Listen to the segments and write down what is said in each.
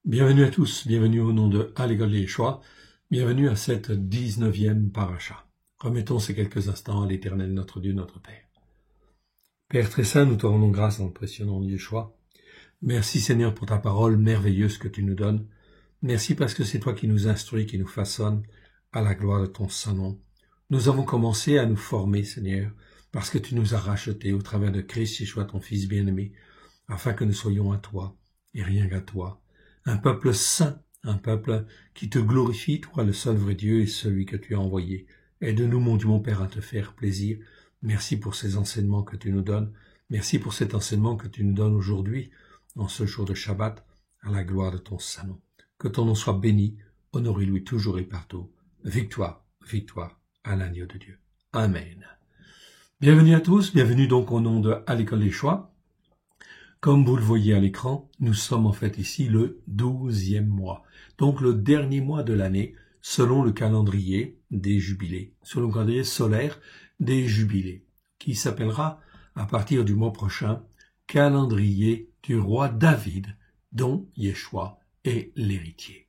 Bienvenue à tous, bienvenue au nom de À l'école des Yeshua, bienvenue à cette 19e paracha. Remettons ces quelques instants à l'Éternel, notre Dieu, notre Père. Père très saint, nous te rendons grâce dans le précieux nom de Yeshua. Merci Seigneur pour ta parole merveilleuse que tu nous donnes. Merci parce que c'est toi qui nous instruis, qui nous façonne à la gloire de ton saint nom. Nous avons commencé à nous former, Seigneur, parce que tu nous as rachetés au travers de Christ Yeshua, ton Fils bien-aimé, afin que nous soyons à toi et rien qu'à toi. Un peuple saint, un peuple qui te glorifie, toi le seul vrai Dieu et celui que tu as envoyé. Aide-nous, mon Dieu, mon Père, à te faire plaisir. Merci pour ces enseignements que tu nous donnes. Merci pour cet enseignement que tu nous donnes aujourd'hui, en ce jour de Shabbat, à la gloire de ton saint nom. Que ton nom soit béni, honoré-lui toujours et partout. Victoire, victoire à l'agneau de Dieu. Amen. Bienvenue à tous, bienvenue donc au nom de À l'école des Yeshua. Comme vous le voyez à l'écran, nous sommes en fait ici le 12e mois, donc le dernier mois de l'année, selon le calendrier des jubilés, selon le calendrier solaire des jubilés, qui s'appellera à partir du mois prochain calendrier du roi David, dont Yeshua est l'héritier.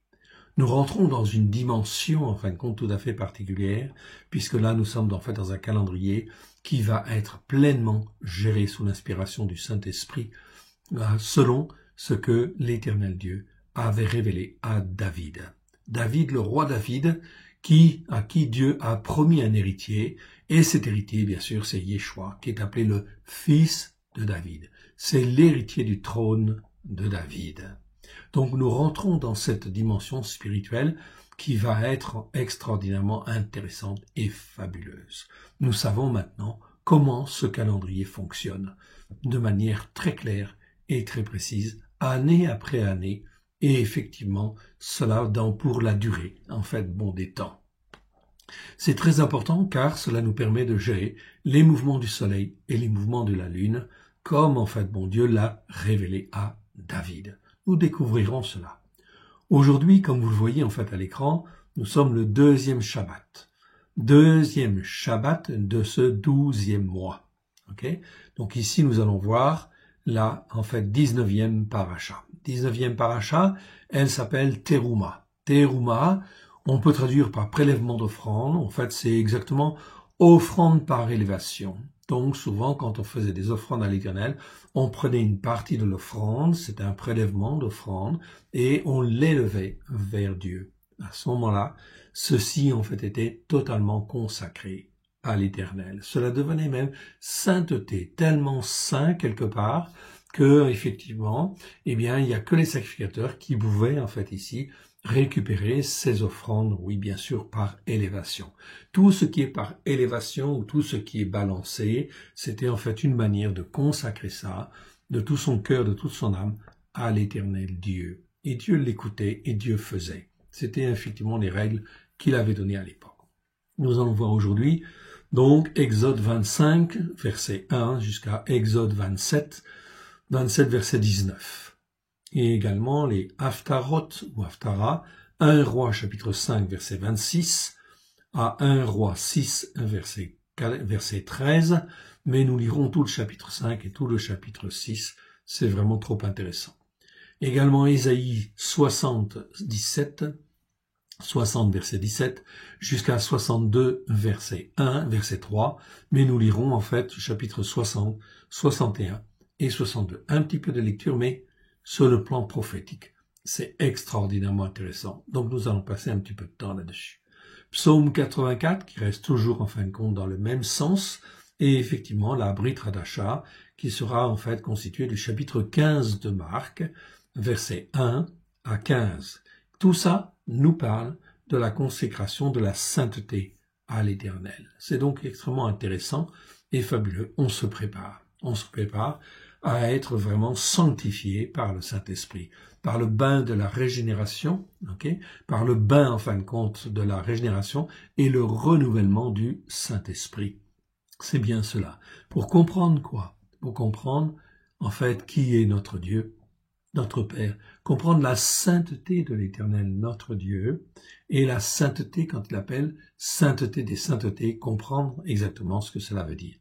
Nous rentrons dans une dimension, en fin de compte, tout à fait particulière, puisque là, nous sommes en fait dans un calendrier qui va être pleinement géré sous l'inspiration du Saint-Esprit, selon ce que l'Éternel Dieu avait révélé à David. David, le roi David, à qui Dieu a promis un héritier, et cet héritier, bien sûr, c'est Yeshua, qui est appelé le fils de David. C'est l'héritier du trône de David. Donc nous rentrons dans cette dimension spirituelle qui va être extraordinairement intéressante et fabuleuse. Nous savons maintenant comment ce calendrier fonctionne, de manière très claire et très précise, année après année, et effectivement, cela pour la durée, en fait, des temps. C'est très important car cela nous permet de gérer les mouvements du soleil et les mouvements de la lune, comme en fait, Dieu l'a révélé à David. Nous découvrirons cela. Aujourd'hui, comme vous le voyez en fait à l'écran, nous sommes le deuxième Shabbat. Deuxième Shabbat de ce 12e mois. Okay? Donc ici, nous allons voir la, en fait, 19e paracha. 19e paracha, elle s'appelle Teruma. Teruma, on peut traduire par prélèvement d'offrande. En fait, c'est exactement offrande par élévation. Donc, souvent, quand on faisait des offrandes à l'Éternel, on prenait une partie de l'offrande, c'était un prélèvement d'offrande, et on l'élevait vers Dieu. À ce moment-là, ceci, en fait, était totalement consacré à l'Éternel. Cela devenait même sainteté, tellement saint quelque part que effectivement, il n'y a que les sacrificateurs qui pouvaient en fait ici récupérer ces offrandes, oui bien sûr par élévation. Tout ce qui est par élévation ou tout ce qui est balancé, c'était en fait une manière de consacrer ça de tout son cœur, de toute son âme à l'Éternel Dieu. Et Dieu l'écoutait et Dieu faisait. C'était effectivement les règles qu'il avait données à l'époque. Nous allons voir aujourd'hui donc Exode 25, verset 1 jusqu'à Exode 27, verset 19. Et également les Haftarot ou Haftara, 1 Roi chapitre 5, verset 26, à 1 Roi 6, verset 13, mais nous lirons tout le chapitre 5 et tout le chapitre 6, c'est vraiment trop intéressant. Également Ésaïe 60, verset 17, jusqu'à 62, verset 3, mais nous lirons en fait chapitre 60, 61 et 62. Un petit peu de lecture, mais sur le plan prophétique. C'est extraordinairement intéressant. Donc nous allons passer un petit peu de temps là-dessus. Psaume 84, qui reste toujours en fin de compte dans le même sens, et effectivement la Brit Hadasha, qui sera en fait constituée du chapitre 15 de Marc, versets 1 à 15. Tout ça nous parle de la consécration de la sainteté à l'Éternel. C'est donc extrêmement intéressant et fabuleux. On se prépare à être vraiment sanctifié par le Saint-Esprit, par le bain de la régénération, par le bain en fin de compte de la régénération et le renouvellement du Saint-Esprit. C'est bien cela. Pour comprendre quoi? Pour comprendre en fait qui est notre Dieu, notre Père, comprendre la sainteté de l'Éternel, notre Dieu, et la sainteté, quand il appelle sainteté des saintetés, comprendre exactement ce que cela veut dire.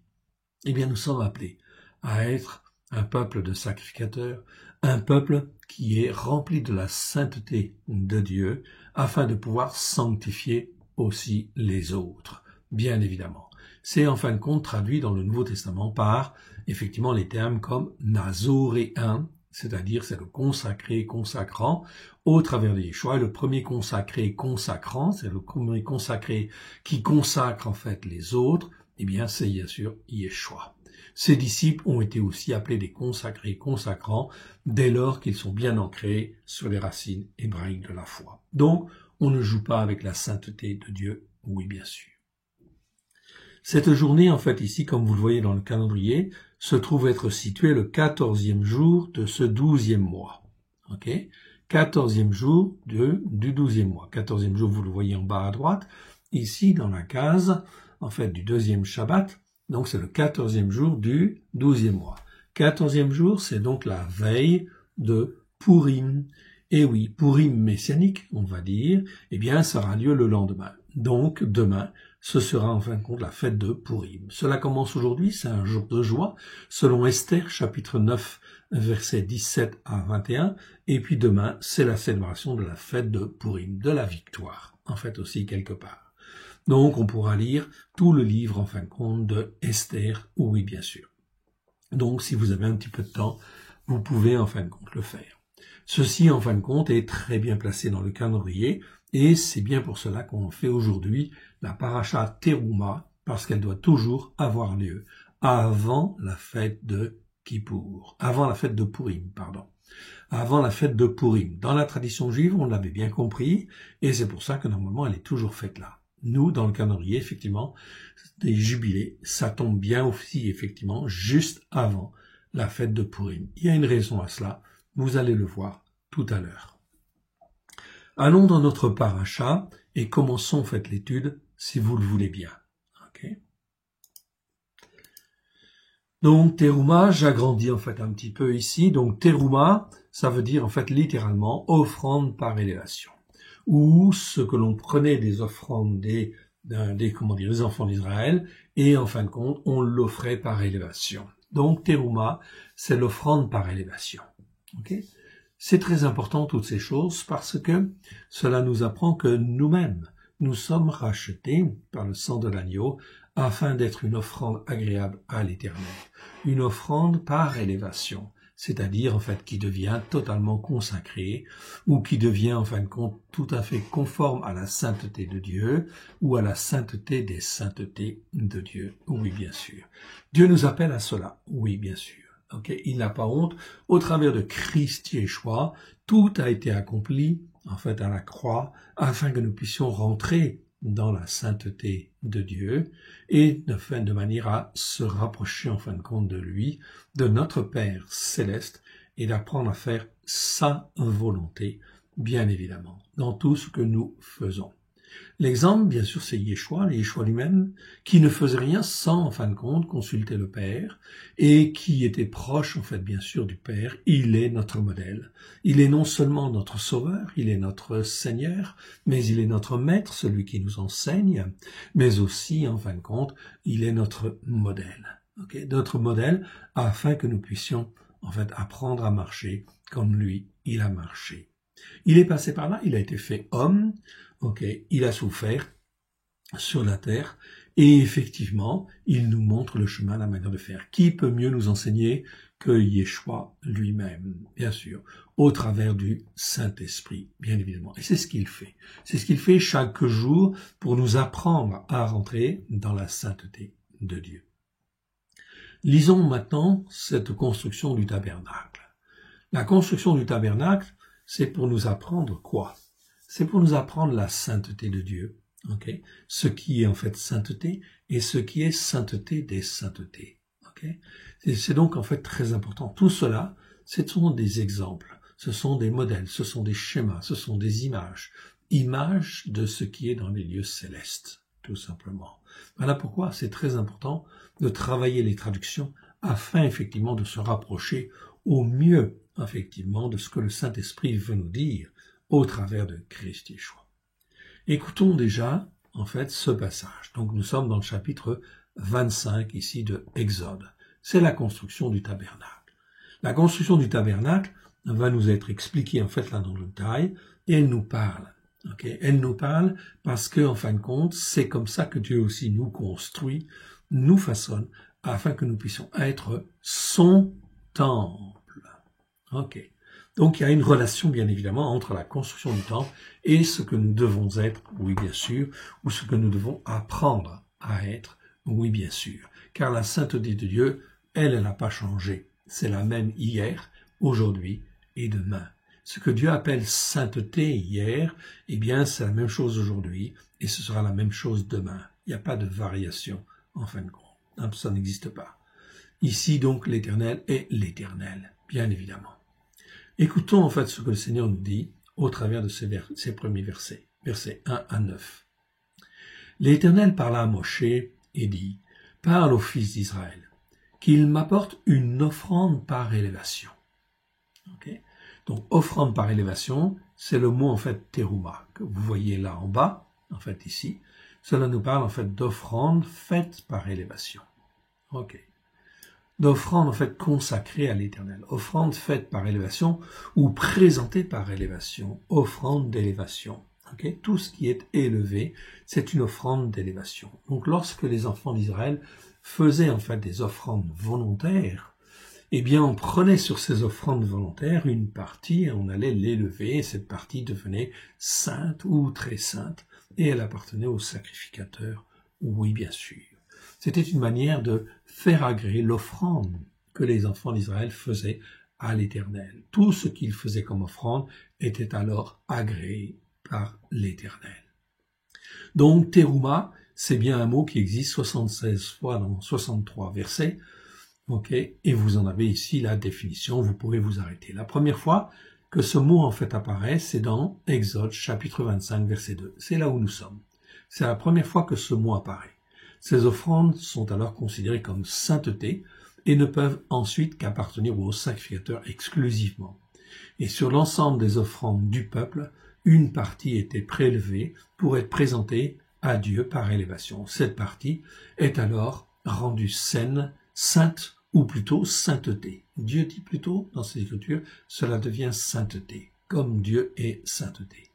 Eh bien, nous sommes appelés à être un peuple de sacrificateurs, un peuple qui est rempli de la sainteté de Dieu, afin de pouvoir sanctifier aussi les autres, bien évidemment. C'est en fin de compte traduit dans le Nouveau Testament par, effectivement, les termes comme nazoréen, c'est-à-dire c'est le consacré, consacrant, au travers de Yeshua. Et le premier consacré, consacrant, c'est le premier consacré qui consacre en fait les autres, eh bien c'est bien sûr Yeshua. Ses disciples ont été aussi appelés des consacrés, consacrants, dès lors qu'ils sont bien ancrés sur les racines hébraïques de la foi. Donc, on ne joue pas avec la sainteté de Dieu, oui bien sûr. Cette journée, en fait, ici, comme vous le voyez dans le calendrier, se trouve être située le 14e jour de ce 12e mois. Ok ? 14e jour du 12e mois. 14e jour, vous le voyez en bas à droite. Ici, dans la case, en fait, du deuxième Shabbat. Donc, c'est le 14e jour du 12e mois. 14e jour, c'est donc la veille de Purim. Et oui, Purim messianique, on va dire, eh bien, ça aura lieu le lendemain. Donc, demain, ce sera en fin de compte la fête de Purim. Cela commence aujourd'hui, c'est un jour de joie, selon Esther, chapitre 9, versets 17 à 21. Et puis demain, c'est la célébration de la fête de Purim, de la victoire, en fait aussi quelque part. Donc, on pourra lire tout le livre, en fin de compte, de Esther, oui, bien sûr. Donc, si vous avez un petit peu de temps, vous pouvez, en fin de compte, le faire. Ceci, en fin de compte, est très bien placé dans le calendrier, et c'est bien pour cela qu'on fait aujourd'hui la paracha Teruma, parce qu'elle doit toujours avoir lieu avant la fête de Kippour, avant la fête de Purim, pardon. Avant la fête de Purim. Dans la tradition juive, on l'avait bien compris, et c'est pour ça que normalement elle est toujours faite là. Nous, dans le calendrier, effectivement, des jubilés, ça tombe bien aussi, effectivement, juste avant la fête de Purim. Il y a une raison à cela, vous allez le voir tout à l'heure. Allons dans notre paracha et commençons, faites l'étude, si vous le voulez bien. Okay. Donc, Teruma, j'agrandis en fait un petit peu ici. Donc, Teruma, ça veut dire en fait littéralement offrande par élévation. Ou ce que l'on prenait des offrandes des enfants d'Israël, et en fin de compte, on l'offrait par élévation. Donc, Teruma, c'est l'offrande par élévation. Okay. C'est très important toutes ces choses parce que cela nous apprend que nous-mêmes, nous sommes rachetés par le sang de l'agneau afin d'être une offrande agréable à l'Éternel. Une offrande par élévation, c'est-à-dire en fait qui devient totalement consacrée ou qui devient en fin de compte tout à fait conforme à la sainteté de Dieu ou à la sainteté des saintetés de Dieu. Oui, bien sûr. Dieu nous appelle à cela. Oui, bien sûr. Okay, il n'a pas honte. Au travers de Christ Yeshua, tout a été accompli, en fait, à la croix, afin que nous puissions rentrer dans la sainteté de Dieu et de manière à se rapprocher, en fin de compte, de lui, de notre Père céleste, et d'apprendre à faire sa volonté, bien évidemment, dans tout ce que nous faisons. L'exemple, bien sûr, c'est Yeshua lui-même, qui ne faisait rien sans, en fin de compte, consulter le Père, et qui était proche, en fait, bien sûr, du Père. Il est notre modèle. Il est non seulement notre Sauveur, il est notre Seigneur, mais il est notre Maître, celui qui nous enseigne, mais aussi, en fin de compte, il est notre modèle. Okay? Notre modèle, afin que nous puissions, en fait, apprendre à marcher comme lui, il a marché. Il est passé par là, il a été fait homme, il a souffert sur la terre et effectivement, il nous montre le chemin, la manière de faire. Qui peut mieux nous enseigner que Yeshua lui-même, bien sûr, au travers du Saint-Esprit, bien évidemment. Et c'est ce qu'il fait. C'est ce qu'il fait chaque jour pour nous apprendre à rentrer dans la sainteté de Dieu. Lisons maintenant cette construction du tabernacle. La construction du tabernacle, c'est pour nous apprendre quoi? C'est pour nous apprendre la sainteté de Dieu, ce qui est en fait sainteté et ce qui est sainteté des saintetés. C'est donc en fait très important. Tout cela, ce sont des exemples, ce sont des modèles, ce sont des schémas, ce sont des images de ce qui est dans les lieux célestes, tout simplement. Voilà pourquoi c'est très important de travailler les traductions afin effectivement de se rapprocher au mieux effectivement de ce que le Saint-Esprit veut nous dire au travers de Christ Yeshua. Écoutons déjà, en fait, ce passage. Donc, nous sommes dans le chapitre 25, ici, de Exode. C'est la construction du tabernacle. La construction du tabernacle va nous être expliquée en fait là dans le détail, et elle nous parle. Okay? Elle nous parle parce que, en fin de compte, c'est comme ça que Dieu aussi nous construit, nous façonne, afin que nous puissions être son temple. Ok. Donc il y a une relation bien évidemment entre la construction du temple et ce que nous devons être, oui bien sûr, ou ce que nous devons apprendre à être, oui bien sûr. Car la sainteté de Dieu, elle n'a pas changé. C'est la même hier, aujourd'hui et demain. Ce que Dieu appelle sainteté hier, eh bien c'est la même chose aujourd'hui et ce sera la même chose demain. Il n'y a pas de variation en fin de compte. Ça n'existe pas. Ici donc l'Éternel est l'Éternel, bien évidemment. Écoutons en fait ce que le Seigneur nous dit au travers de ces premiers versets, versets 1 à 9. L'Éternel parla à Moshe et dit, « Parle aux fils d'Israël, qu'ils m'apportent une offrande par élévation. » Okay. Donc, offrande par élévation, c'est le mot en fait terouma, que vous voyez là en bas, en fait ici. Cela nous parle en fait d'offrande faite par élévation. Ok. D'offrande en fait consacrée à l'Éternel, offrande faite par élévation ou présentée par élévation, offrande d'élévation. Okay? Tout ce qui est élevé, c'est une offrande d'élévation. Donc lorsque les enfants d'Israël faisaient en fait des offrandes volontaires, eh bien on prenait sur ces offrandes volontaires une partie et on allait l'élever et cette partie devenait sainte ou très sainte et elle appartenait au sacrificateur, oui bien sûr. C'était une manière de faire agréer l'offrande que les enfants d'Israël faisaient à l'Éternel. Tout ce qu'ils faisaient comme offrande était alors agréé par l'Éternel. Donc, terouma, c'est bien un mot qui existe 76 fois dans 63 versets. Okay, et vous en avez ici la définition, vous pouvez vous arrêter. La première fois que ce mot en fait apparaît, c'est dans Exode chapitre 25 verset 2. C'est là où nous sommes. C'est la première fois que ce mot apparaît. Ces offrandes sont alors considérées comme sainteté et ne peuvent ensuite qu'appartenir au sacrificateur exclusivement. Et sur l'ensemble des offrandes du peuple, une partie était prélevée pour être présentée à Dieu par élévation. Cette partie est alors rendue saine, sainte ou plutôt sainteté. Dieu dit plutôt dans ses Écritures, cela devient sainteté, comme Dieu est sainteté.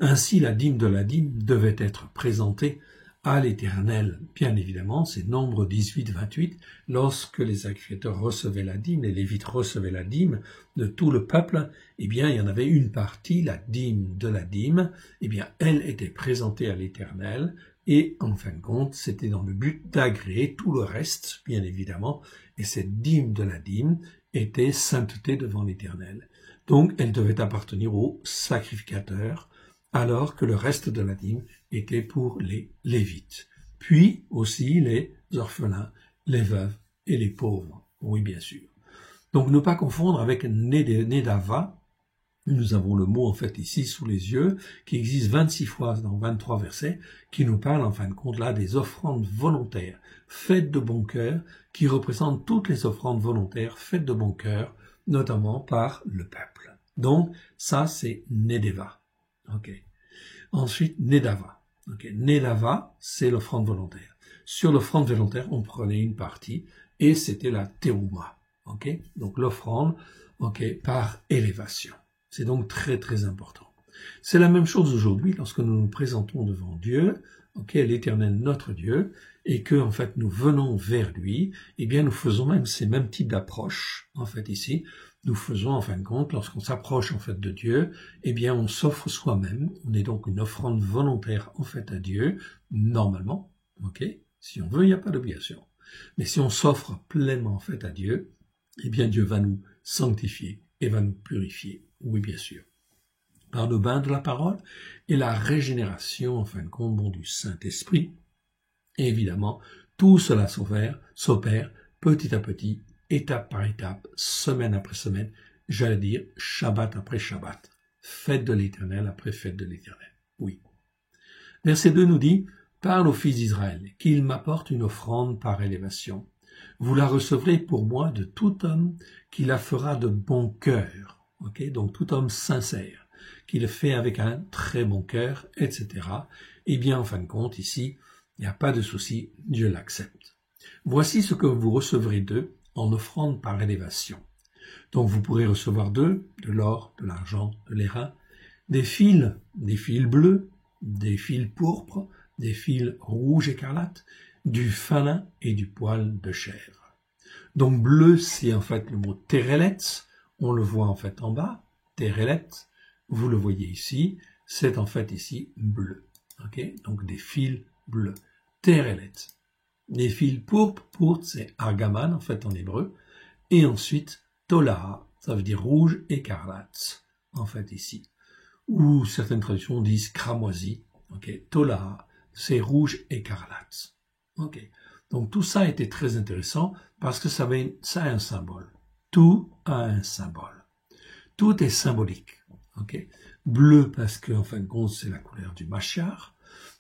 Ainsi, la dîme de la dîme devait être présentée à l'Éternel. Bien évidemment, c'est Nombre 18, 28, lorsque les sacrificateurs recevaient la dîme, les Lévites recevaient la dîme de tout le peuple, eh bien, il y en avait une partie, la dîme de la dîme, eh bien, elle était présentée à l'Éternel, et en fin de compte, c'était dans le but d'agréer tout le reste, bien évidemment, et cette dîme de la dîme était sainteté devant l'Éternel. Donc, elle devait appartenir au sacrificateur, alors que le reste de la dîme était pour les Lévites. Puis aussi les orphelins, les veuves et les pauvres. Oui, bien sûr. Donc ne pas confondre avec Nedava. Nous avons le mot en fait ici sous les yeux, qui existe 26 fois dans 23 versets, qui nous parle en fin de compte là des offrandes volontaires, faites de bon cœur, qui représentent toutes les offrandes volontaires faites de bon cœur, notamment par le peuple. Donc ça c'est Nedeva. Ok. Ensuite, Nedava. Okay. Nedava, c'est l'offrande volontaire. Sur l'offrande volontaire, on prenait une partie et c'était la terouma. Okay. Donc l'offrande par élévation. C'est donc très très important. C'est la même chose aujourd'hui lorsque nous nous présentons devant Dieu, l'Éternel notre Dieu, et que en fait nous venons vers lui, eh bien nous faisons même ces mêmes types d'approches en fait ici. Nous faisons en fin de compte, lorsqu'on s'approche en fait de Dieu, eh bien on s'offre soi-même. On est donc une offrande volontaire en fait à Dieu, normalement. Si on veut, il n'y a pas d'obligation. Mais si on s'offre pleinement en fait à Dieu, eh bien Dieu va nous sanctifier et va nous purifier. Oui, bien sûr. Par le bain de la parole et la régénération en fin de compte du Saint-Esprit. Et évidemment, tout cela s'opère petit à petit, étape par étape, semaine après semaine, j'allais dire Shabbat après Shabbat, fête de l'Éternel après fête de l'Éternel. Oui. Verset 2 nous dit, « Parle aux fils d'Israël, qu'ils m'apportent une offrande par élévation. Vous la recevrez pour moi de tout homme qui la fera de bon cœur. » Donc tout homme sincère, qui le fait avec un très bon cœur, etc. Eh bien, en fin de compte, ici, il n'y a pas de souci, Dieu l'accepte. Voici ce que vous recevrez d'eux en offrande par élévation. Donc vous pourrez recevoir de l'or, de l'argent, de l'airain, des fils bleus, des fils pourpres, des fils rouges écarlates, du fin lin et du poil de chèvre. Donc bleu, c'est en fait le mot terelet, on le voit en fait en bas, terelet, vous le voyez ici, c'est en fait ici bleu. Okay, donc des fils bleus, terelet. Les fils pourpres, c'est argaman en fait en hébreu, et ensuite tolaha, ça veut dire rouge écarlate en fait ici. Ou certaines traductions disent cramoisi, okay, tolaha, c'est rouge écarlate. Okay. Donc tout ça était très intéressant parce que ça a un symbole. Tout a un symbole. Tout est symbolique. Okay. Bleu parce que en fin de compte c'est la couleur du Mashiach.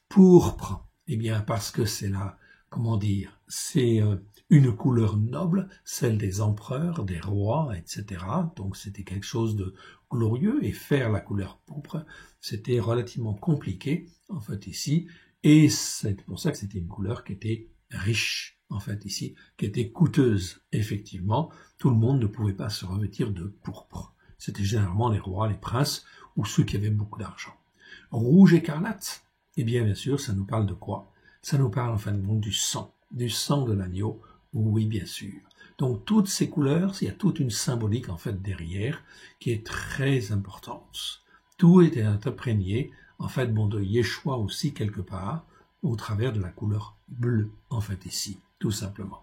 Pourpre, eh bien parce que c'est la, comment dire, c'est une couleur noble, celle des empereurs, des rois, etc. Donc c'était quelque chose de glorieux et faire la couleur pourpre, c'était relativement compliqué en fait ici. Et c'est pour ça que c'était une couleur qui était riche, en fait, ici, qui était coûteuse, effectivement. Tout le monde ne pouvait pas se revêtir de pourpre. C'était généralement les rois, les princes, ou ceux qui avaient beaucoup d'argent. Rouge écarlate, eh bien sûr, ça nous parle de quoi? Ça nous parle, en fin de compte, du sang de l'agneau, oui, bien sûr. Donc, toutes ces couleurs, il y a toute une symbolique, en fait, derrière, qui est très importante. Tout était imprégné, en fait, bon, de Yeshua aussi, quelque part, au travers de la couleur bleue, en fait, ici, tout simplement.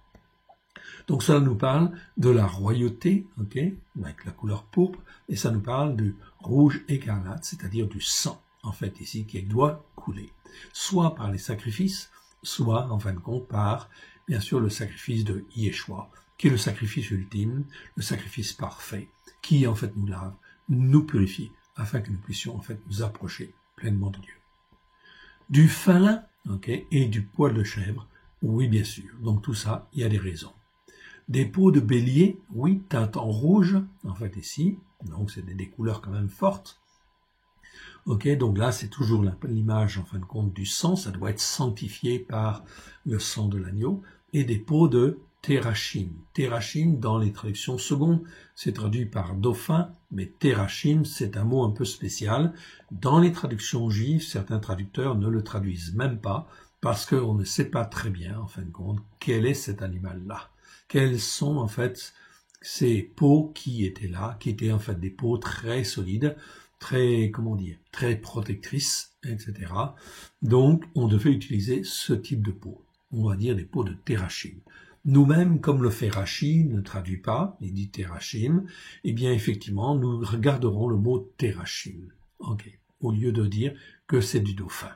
Donc, ça nous parle de la royauté, ok, avec la couleur pourpre, et ça nous parle du rouge écarlate, c'est-à-dire du sang, en fait, ici, qui doit couler, soit par les sacrifices, soit, en fin de compte, par, bien sûr, le sacrifice de Yeshua, qui est le sacrifice ultime, le sacrifice parfait, qui, en fait, nous lave, nous purifie, afin que nous puissions, en fait, nous approcher pleinement de Dieu. Du fin lin, ok, et du poil de chèvre, oui, bien sûr. Donc, tout ça, il y a des raisons. Des peaux de bélier, oui, teintes en rouge, en fait, ici. Donc, c'est des couleurs quand même fortes. Ok, donc là, c'est toujours l'image, en fin de compte, du sang. Ça doit être sanctifié par le sang de l'agneau. Et des peaux de terachim. Terachim, dans les traductions secondes, c'est traduit par dauphin, mais terachim, c'est un mot un peu spécial. Dans les traductions juives, certains traducteurs ne le traduisent même pas, parce qu'on ne sait pas très bien, en fin de compte, quel est cet animal-là. Quelles sont, en fait, ces peaux qui étaient là, qui étaient, en fait, des peaux très solides, très, comment dire, très protectrices, etc. Donc, on devait utiliser ce type de peau. On va dire des peaux de terachim. Nous-mêmes, comme le fait Rashi, ne traduit pas, il dit terachim, eh bien, effectivement, nous regarderons le mot terachim. Ok. Au lieu de dire que c'est du dauphin.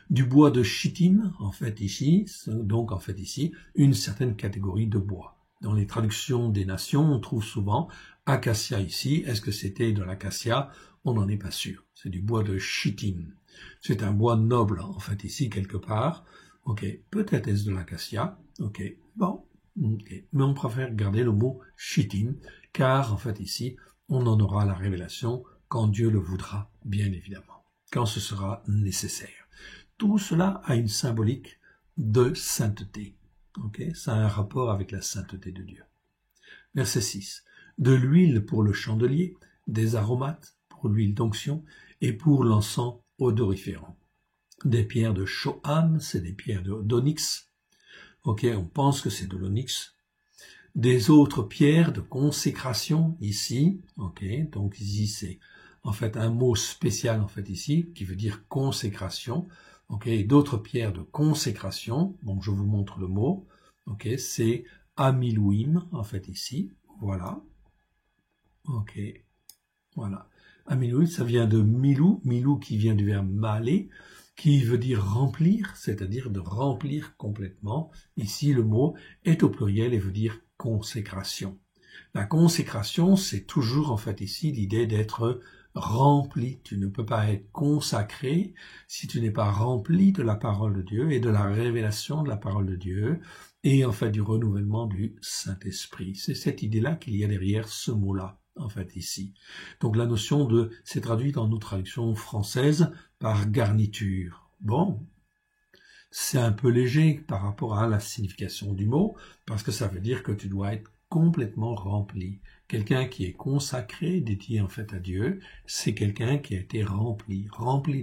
Du bois de chittim, en fait, ici, donc, en fait, ici, une certaine catégorie de bois. Dans les traductions des nations, on trouve souvent acacia ici. Est-ce que c'était de l'acacia? On n'en est pas sûr. C'est du bois de chittim. C'est un bois noble, en fait, ici, quelque part. Ok, peut-être est-ce de l'acacia. Ok, bon, okay. Mais on préfère garder le mot chittim, car, en fait, ici, on en aura la révélation quand Dieu le voudra, bien évidemment, quand ce sera nécessaire. Tout cela a une symbolique de sainteté. Okay, ça a un rapport avec la sainteté de Dieu. Verset 6. De l'huile pour le chandelier, des aromates pour l'huile d'onction et pour l'encens odoriférant. Des pierres de shoham, c'est des pierres d'onyx. Ok, on pense que c'est de l'onyx. Des autres pierres de consécration ici. Ok, donc ici c'est en fait un mot spécial en fait ici qui veut dire consécration. Ok, d'autres pierres de consécration. Bon, je vous montre le mot. Ok, c'est amilouim en fait ici. Voilà. Ok, voilà. Amilouim, ça vient de milou. Milou qui vient du verbe malé, qui veut dire remplir, c'est-à-dire de remplir complètement. Ici, le mot est au pluriel et veut dire consécration. La consécration, c'est toujours en fait ici l'idée d'être rempli. Tu ne peux pas être consacré si tu n'es pas rempli de la parole de Dieu et de la révélation de la parole de Dieu et en fait du renouvellement du Saint-Esprit. C'est cette idée-là qu'il y a derrière ce mot-là, en fait ici. Donc la notion de, c'est traduit dans nos traductions françaises par garniture. Bon, c'est un peu léger par rapport à la signification du mot, parce que ça veut dire que tu dois être complètement rempli. Quelqu'un qui est consacré, dédié en fait à Dieu, c'est quelqu'un qui a été rempli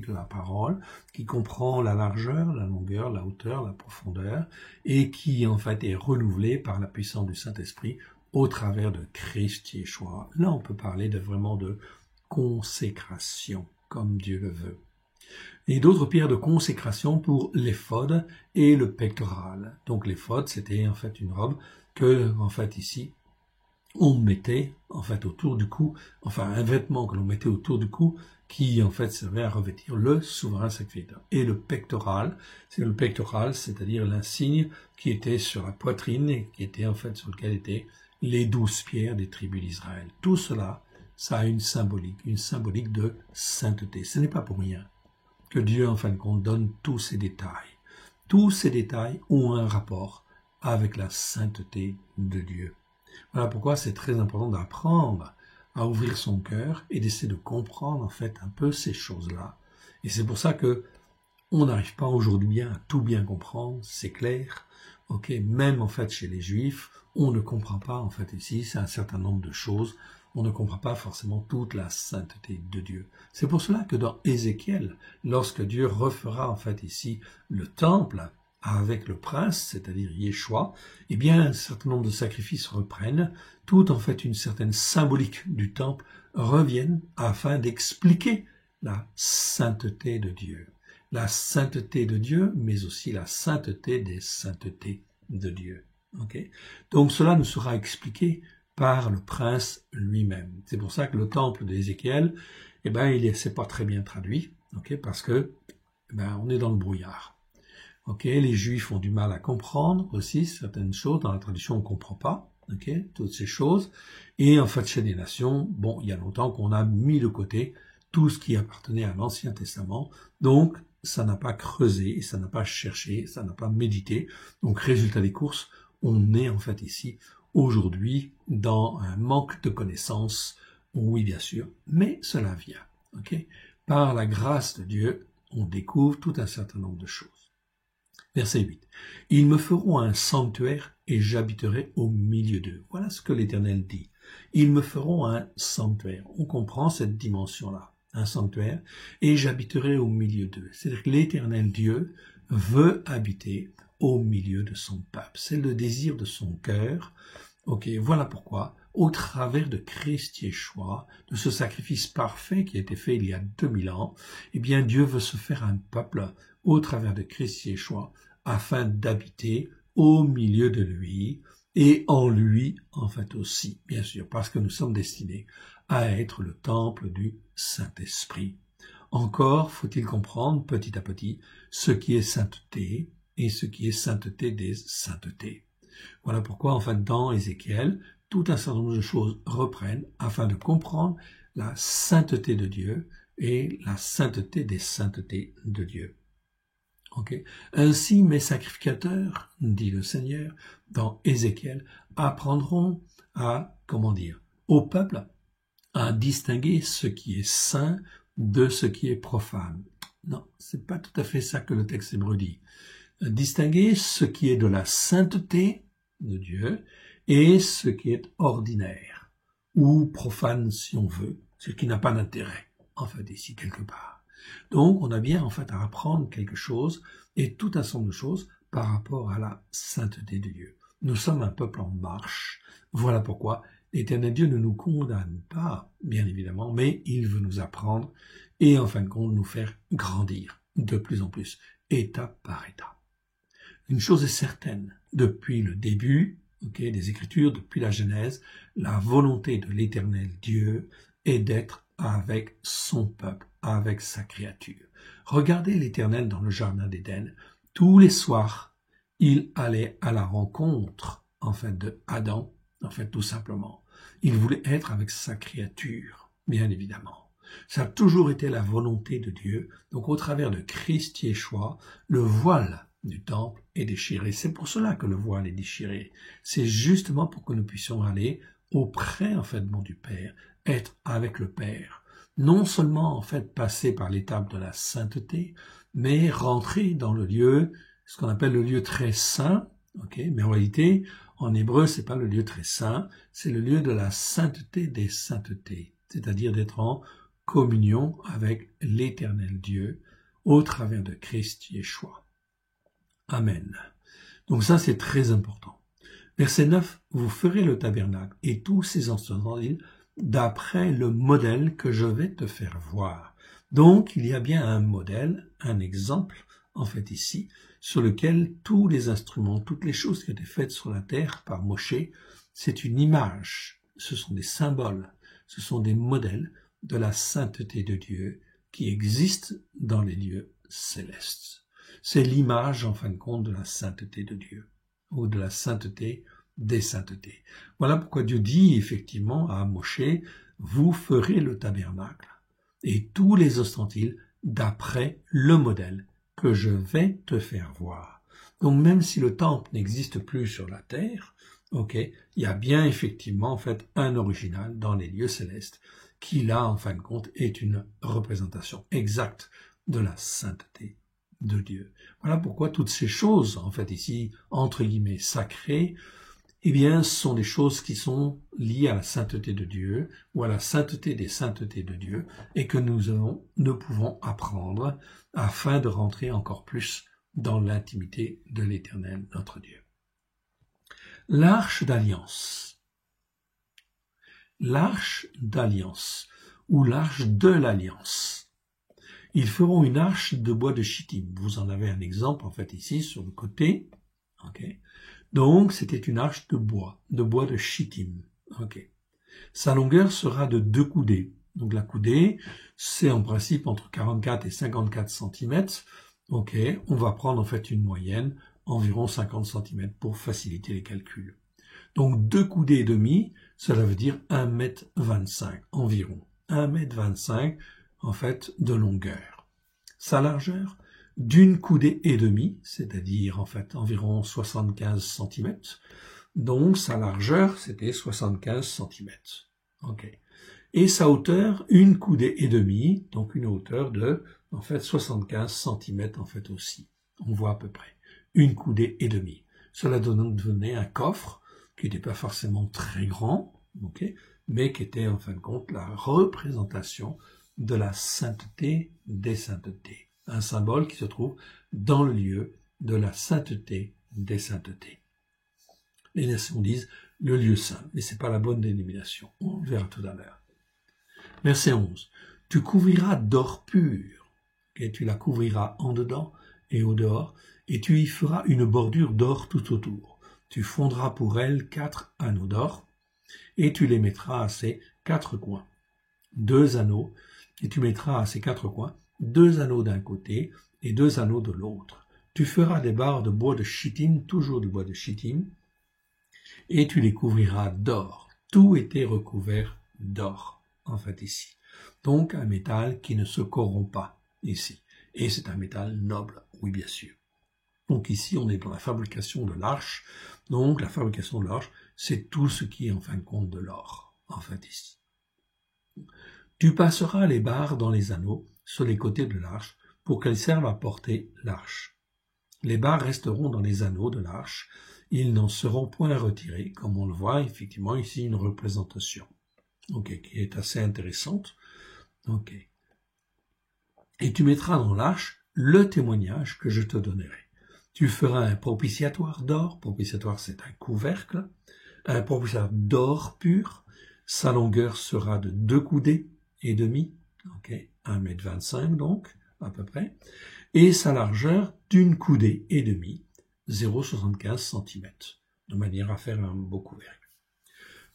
de la parole, qui comprend la largeur, la longueur, la hauteur, la profondeur, et qui en fait est renouvelé par la puissance du Saint-Esprit au travers de Christ Yeshua. Là, on peut parler vraiment de consécration, comme Dieu le veut. Et d'autres pierres de consécration pour l'éphod et le pectoral. Donc l'éphod, c'était en fait une robe que, en fait, ici, on mettait, en fait, autour du cou, enfin, un vêtement que l'on mettait autour du cou, qui, en fait, servait à revêtir le souverain sacrificateur. Et le pectoral, c'est-à-dire l'insigne qui était sur la poitrine et qui était, en fait, sur lequel étaient les 12 pierres des tribus d'Israël. Tout cela, ça a une symbolique de sainteté. Ce n'est pas pour rien que Dieu, en fin de compte, donne tous ces détails. Tous ces détails ont un rapport avec la sainteté de Dieu. Voilà pourquoi c'est très important d'apprendre à ouvrir son cœur et d'essayer de comprendre, en fait, un peu ces choses-là. Et c'est pour ça que on n'arrive pas aujourd'hui à tout bien comprendre, c'est clair. Ok, même, en fait, chez les Juifs, on ne comprend pas, en fait, ici, c'est un certain nombre de choses. On ne comprend pas forcément toute la sainteté de Dieu. C'est pour cela que dans Ézéchiel, lorsque Dieu refera en fait ici le temple avec le prince, c'est-à-dire Yeshua, eh bien un certain nombre de sacrifices reprennent, tout en fait une certaine symbolique du temple reviennent afin d'expliquer la sainteté de Dieu. La sainteté de Dieu, mais aussi la sainteté des saintetés de Dieu. Okay? Donc cela nous sera expliqué par le prince lui-même. C'est pour ça que le temple d'Ézéchiel, c'est pas très bien traduit, parce que, on est dans le brouillard. Les Juifs ont du mal à comprendre aussi certaines choses. Dans la tradition, on comprend pas, toutes ces choses. Et en fait, chez les nations, il y a longtemps qu'on a mis de côté tout ce qui appartenait à l'Ancien Testament. Donc, ça n'a pas creusé, ça n'a pas cherché, ça n'a pas médité. Donc, résultat des courses, on est en fait ici aujourd'hui dans un manque de connaissances, oui bien sûr, mais cela vient. Par la grâce de Dieu, on découvre tout un certain nombre de choses. Verset 8. « Ils me feront un sanctuaire et j'habiterai au milieu d'eux. » Voilà ce que l'Éternel dit. Ils me feront un sanctuaire. On comprend cette dimension-là, un sanctuaire, et j'habiterai au milieu d'eux. C'est-à-dire que l'Éternel Dieu veut habiter au milieu de son peuple. C'est le désir de son cœur. Voilà pourquoi, au travers de Christ Yeshua, de ce sacrifice parfait qui a été fait il y a 2000 ans, Dieu veut se faire un peuple au travers de Christ Yeshua, afin d'habiter au milieu de lui, et en lui, en fait aussi, bien sûr, parce que nous sommes destinés à être le temple du Saint-Esprit. Encore faut-il comprendre, petit à petit, ce qui est sainteté, et ce qui est sainteté des saintetés. Voilà pourquoi, en fait, dans Ézéchiel, tout un certain nombre de choses reprennent afin de comprendre la sainteté de Dieu et la sainteté des saintetés de Dieu. Ainsi, mes sacrificateurs, dit le Seigneur, dans Ézéchiel, apprendront au peuple, à distinguer ce qui est saint de ce qui est profane. Non, c'est pas tout à fait ça que le texte hébreu dit. Distinguer ce qui est de la sainteté de Dieu et ce qui est ordinaire, ou profane si on veut, ce qui n'a pas d'intérêt, en fait, ici, quelque part. Donc, on a bien, en fait, à apprendre quelque chose, et tout un ensemble de choses, par rapport à la sainteté de Dieu. Nous sommes un peuple en marche. Voilà pourquoi l'Éternel Dieu ne nous condamne pas, bien évidemment, mais il veut nous apprendre, et en fin de compte, nous faire grandir de plus en plus, étape par étape. Une chose est certaine, depuis le début des Écritures, depuis la Genèse, la volonté de l'Éternel Dieu est d'être avec son peuple, avec sa créature. Regardez l'Éternel dans le jardin d'Éden. Tous les soirs, il allait à la rencontre, en fait, de Adam, en fait, tout simplement. Il voulait être avec sa créature, bien évidemment. Ça a toujours été la volonté de Dieu. Donc, au travers de Christ Yeshua, le voile du temple est déchiré. C'est pour cela que le voile est déchiré. C'est justement pour que nous puissions aller auprès, en fait, du Père, être avec le Père. Non seulement, en fait, passer par l'étape de la sainteté, mais rentrer dans le lieu ce qu'on appelle le lieu très saint, mais en réalité, en hébreu, c'est pas le lieu très saint, c'est le lieu de la sainteté des saintetés, c'est-à-dire d'être en communion avec l'Éternel Dieu au travers de Christ Yeshua. Amen. Donc ça, c'est très important. Verset 9, vous ferez le tabernacle et tous ses ustensiles d'après le modèle que je vais te faire voir. Donc, il y a bien un modèle, un exemple, en fait ici, sur lequel tous les instruments, toutes les choses qui étaient faites sur la terre par Moshe, c'est une image, ce sont des symboles, ce sont des modèles de la sainteté de Dieu qui existent dans les lieux célestes. C'est l'image, en fin de compte, de la sainteté de Dieu, ou de la sainteté des saintetés. Voilà pourquoi Dieu dit effectivement à Moshe, vous ferez le tabernacle et tous les ustensiles d'après le modèle que je vais te faire voir. Donc même si le temple n'existe plus sur la terre, il y a bien effectivement en fait un original dans les lieux célestes qui là en fin de compte est une représentation exacte de la sainteté de Dieu. Voilà pourquoi toutes ces choses en fait ici entre guillemets sacrées, eh bien, ce sont des choses qui sont liées à la sainteté de Dieu ou à la sainteté des saintetés de Dieu et que nous pouvons apprendre afin de rentrer encore plus dans l'intimité de l'Éternel, notre Dieu. L'arche d'alliance. L'arche d'alliance ou l'arche de l'alliance. Ils feront une arche de bois de chittim. Vous en avez un exemple en fait ici sur le côté. Donc, c'était une arche de bois de chittim. Sa longueur sera de 2 coudées. Donc, la coudée, c'est en principe entre 44 et 54 cm. On va prendre en fait une moyenne, environ 50 cm pour faciliter les calculs. Donc, 2 coudées et demi, cela veut dire 1,25 m environ. 1,25 m en fait de longueur. Sa largeur, d'une coudée et demie, c'est-à-dire en fait environ 75 cm. Donc sa largeur, c'était 75 cm. Et sa hauteur, une coudée et demie, donc une hauteur de en fait 75 cm en fait aussi. On voit à peu près une coudée et demie. Cela donnait un coffre qui n'était pas forcément très grand, mais qui était en fin de compte la représentation de la sainteté des saintetés. Un symbole qui se trouve dans le lieu de la sainteté des saintetés. Les nations disent le lieu saint, mais c'est pas la bonne dénomination. On le verra tout à l'heure. Verset 11. Tu couvriras d'or pur, et tu la couvriras en dedans et au dehors, et tu y feras une bordure d'or tout autour. Tu fondras pour elle 4 anneaux d'or, et tu les mettras à ses 4 coins. 2 anneaux, et tu mettras à ses 4 coins 2 anneaux d'un côté et 2 anneaux de l'autre. Tu feras des barres de bois de chittim, toujours du bois de chittim, et tu les couvriras d'or. Tout était recouvert d'or, en fait, ici. Donc, un métal qui ne se corrompt pas, ici. Et c'est un métal noble, oui, bien sûr. Donc, ici, on est dans la fabrication de l'arche. Donc, la fabrication de l'arche, c'est tout ce qui est, en fin de compte, de l'or, en fait, ici. Tu passeras les barres dans les anneaux sur les côtés de l'arche pour qu'elles servent à porter l'arche. Les barres resteront dans les anneaux de l'arche, ils n'en seront point retirés, comme on le voit effectivement ici une représentation, qui est assez intéressante. Et tu mettras dans l'arche le témoignage que je te donnerai. Tu feras un propitiatoire d'or, propitiatoire c'est un couvercle, un propitiatoire d'or pur, sa longueur sera de 2 coudées et demi, 1,25 m donc, à peu près, et sa largeur d'une coudée et demie, 0,75 cm, de manière à faire un beau couvercle.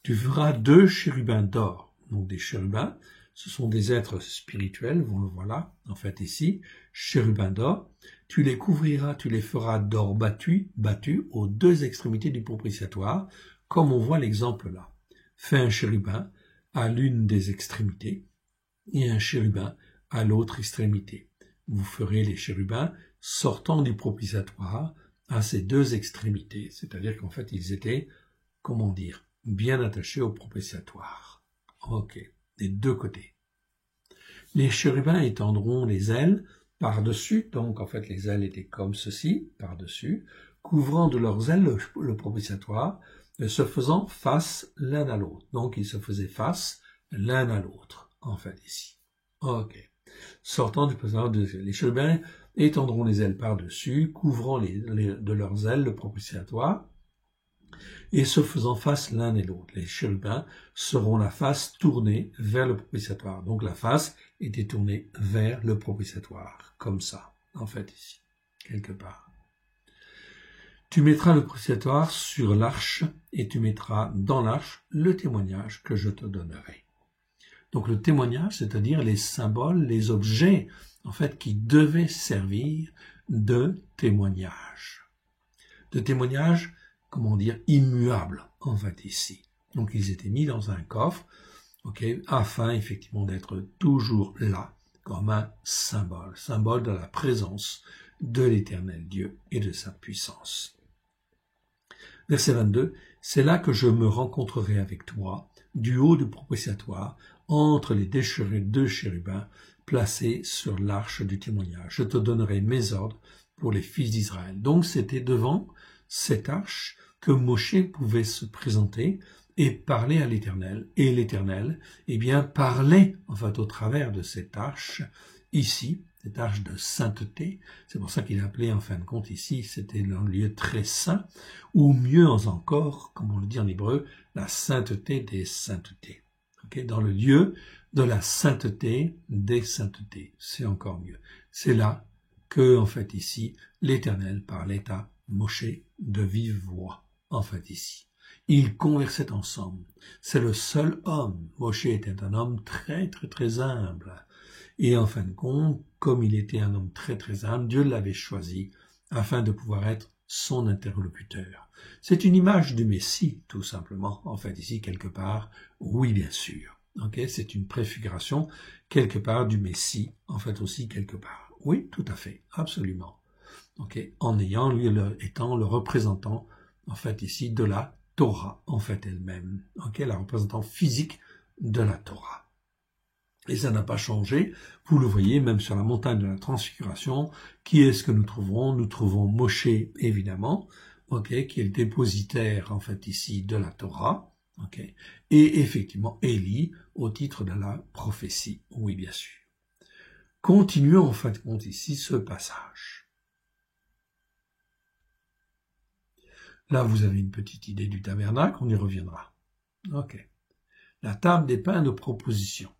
Tu feras 2 chérubins d'or, donc des chérubins, ce sont des êtres spirituels, on le voit là, en fait ici, chérubins d'or, tu les couvriras, tu les feras d'or battu aux 2 extrémités du propitiatoire, comme on voit l'exemple là. Fais un chérubin à l'une des extrémités, et un chérubin à l'autre extrémité. Vous ferez les chérubins sortant du propitiatoire à ces 2 extrémités, c'est-à-dire qu'en fait ils étaient, bien attachés au propitiatoire. Des 2 côtés. Les chérubins étendront les ailes par-dessus, donc en fait les ailes étaient comme ceci, par-dessus, couvrant de leurs ailes le propitiatoire, et se faisant face l'un à l'autre. Donc ils se faisaient face l'un à l'autre, en fait ici. Ok. Sortant du propitiatoire, les chérubins étendront les ailes par-dessus, couvrant de leurs ailes le propitiatoire, et se faisant face l'un et l'autre. Les chérubins seront la face tournée vers le propitiatoire. Donc la face était tournée vers le propitiatoire, comme ça, en fait ici, quelque part. Tu mettras le propitiatoire sur l'arche et tu mettras dans l'arche le témoignage que je te donnerai. Donc le témoignage, c'est-à-dire les symboles, les objets, en fait, qui devaient servir de témoignage. De témoignage, comment dire, immuable, en fait, ici. Donc, ils étaient mis dans un coffre, afin, effectivement, d'être toujours là, comme un symbole de la présence de l'Éternel Dieu et de sa puissance. Verset 22, « C'est là que je me rencontrerai avec toi, du haut du propitiatoire, entre les deux chérubins, placés sur l'arche du témoignage. Je te donnerai mes ordres pour les fils d'Israël. » Donc, c'était devant cette arche que Moshe pouvait se présenter et parler à l'Éternel. Et l'Éternel, parlait, en fait, au travers de cette arche, ici, cette arche de sainteté. C'est pour ça qu'il a appelé, en fin de compte, ici, c'était un lieu très saint, ou mieux encore, comme on le dit en hébreu, la sainteté des saintetés. Dans le lieu de la sainteté des saintetés. C'est encore mieux. C'est là que, en fait, ici, l'Éternel parlait à Moshe de vive voix, en fait, ici. Ils conversaient ensemble. C'est le seul homme. Moshe était un homme très, très, très humble. Et en fin de compte, comme il était un homme très, très humble, Dieu l'avait choisi afin de pouvoir être son interlocuteur. C'est une image du Messie, tout simplement, en fait, ici, quelque part. Oui, bien sûr. C'est une préfiguration, quelque part, du Messie, en fait, aussi, quelque part. Oui, tout à fait, absolument. En ayant, lui, étant le représentant, en fait, ici, de la Torah, en fait, elle-même. La représentante physique de la Torah. Et ça n'a pas changé. Vous le voyez, même sur la montagne de la Transfiguration, qui est-ce que nous trouvons? Nous trouvons Moshe, évidemment, qui est le dépositaire, en fait, ici, de la Torah, et effectivement, Élie, au titre de la prophétie. Oui, bien sûr. Continuons, en fin de compte, ici, ce passage. Là, vous avez une petite idée du tabernacle, on y reviendra. La table des pains de proposition.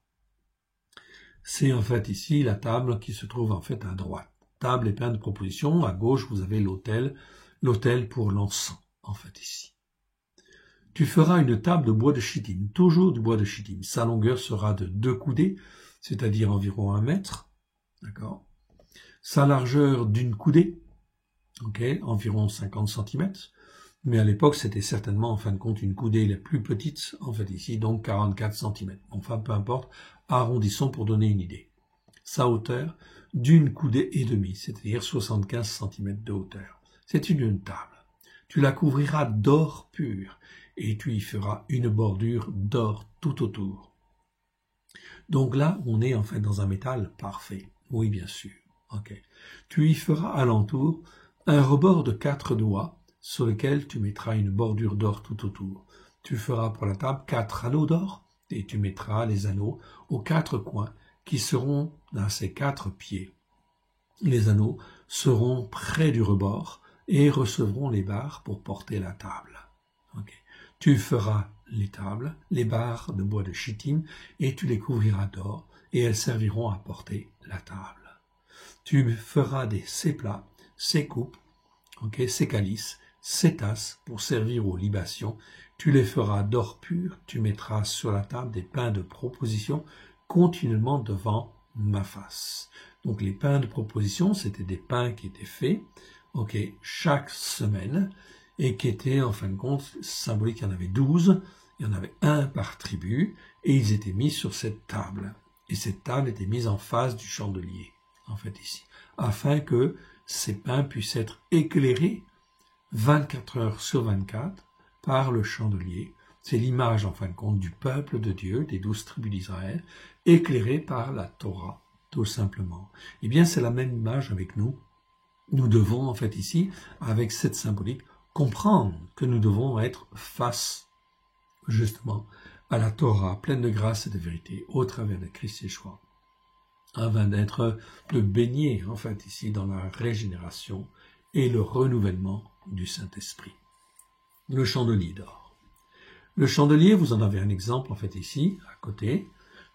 C'est en fait ici la table qui se trouve en fait à droite. Table et pains de proposition, à gauche vous avez l'autel pour l'encens, en fait ici. Tu feras une table de bois de chittim, toujours du bois de chittim. Sa longueur sera de 2 coudées, c'est-à-dire environ 1 mètre. D'accord. Sa largeur d'une coudée, environ 50 cm. Mais à l'époque, c'était certainement, en fin de compte, une coudée la plus petite, en fait ici, donc 44 cm. Enfin, peu importe, arrondissons pour donner une idée. Sa hauteur, d'une coudée et demie, c'est-à-dire 75 cm de hauteur. C'est une table. Tu la couvriras d'or pur, et tu y feras une bordure d'or tout autour. Donc là, on est en fait dans un métal parfait. Oui, bien sûr. Tu y feras alentour un rebord de 4 doigts, sur lequel tu mettras une bordure d'or tout autour. Tu feras pour la table 4 anneaux d'or, et tu mettras les anneaux aux 4 coins, qui seront dans ces 4 pieds. Les anneaux seront près du rebord, et recevront les barres pour porter la table. Tu feras les tables, les barres de bois de chittim, et tu les couvriras d'or, et elles serviront à porter la table. Tu feras ces plats, ces coupes, ces calices, ces tasses pour servir aux libations. Tu les feras d'or pur, tu mettras sur la table des pains de proposition continuellement devant ma face. Donc les pains de proposition, c'était des pains qui étaient faits, chaque semaine, et qui étaient, en fin de compte, symbolique, il y en avait 12, il y en avait un par tribu, et ils étaient mis sur cette table. Et cette table était mise en face du chandelier, en fait ici, afin que ces pains puissent être éclairés 24 heures sur 24 par le chandelier. C'est l'image, en fin de compte, du peuple de Dieu, des 12 tribus d'Israël, éclairée par la Torah, tout simplement. Eh bien, c'est la même image avec nous. Nous devons, en fait, ici, avec cette symbolique, comprendre que nous devons être face, justement, à la Torah, pleine de grâce et de vérité, au travers de Christ Yeshua, afin d'être baignés, en fait, ici, dans la régénération et le renouvellement du Saint-Esprit. Le chandelier d'or. Le chandelier, vous en avez un exemple, en fait, ici, à côté.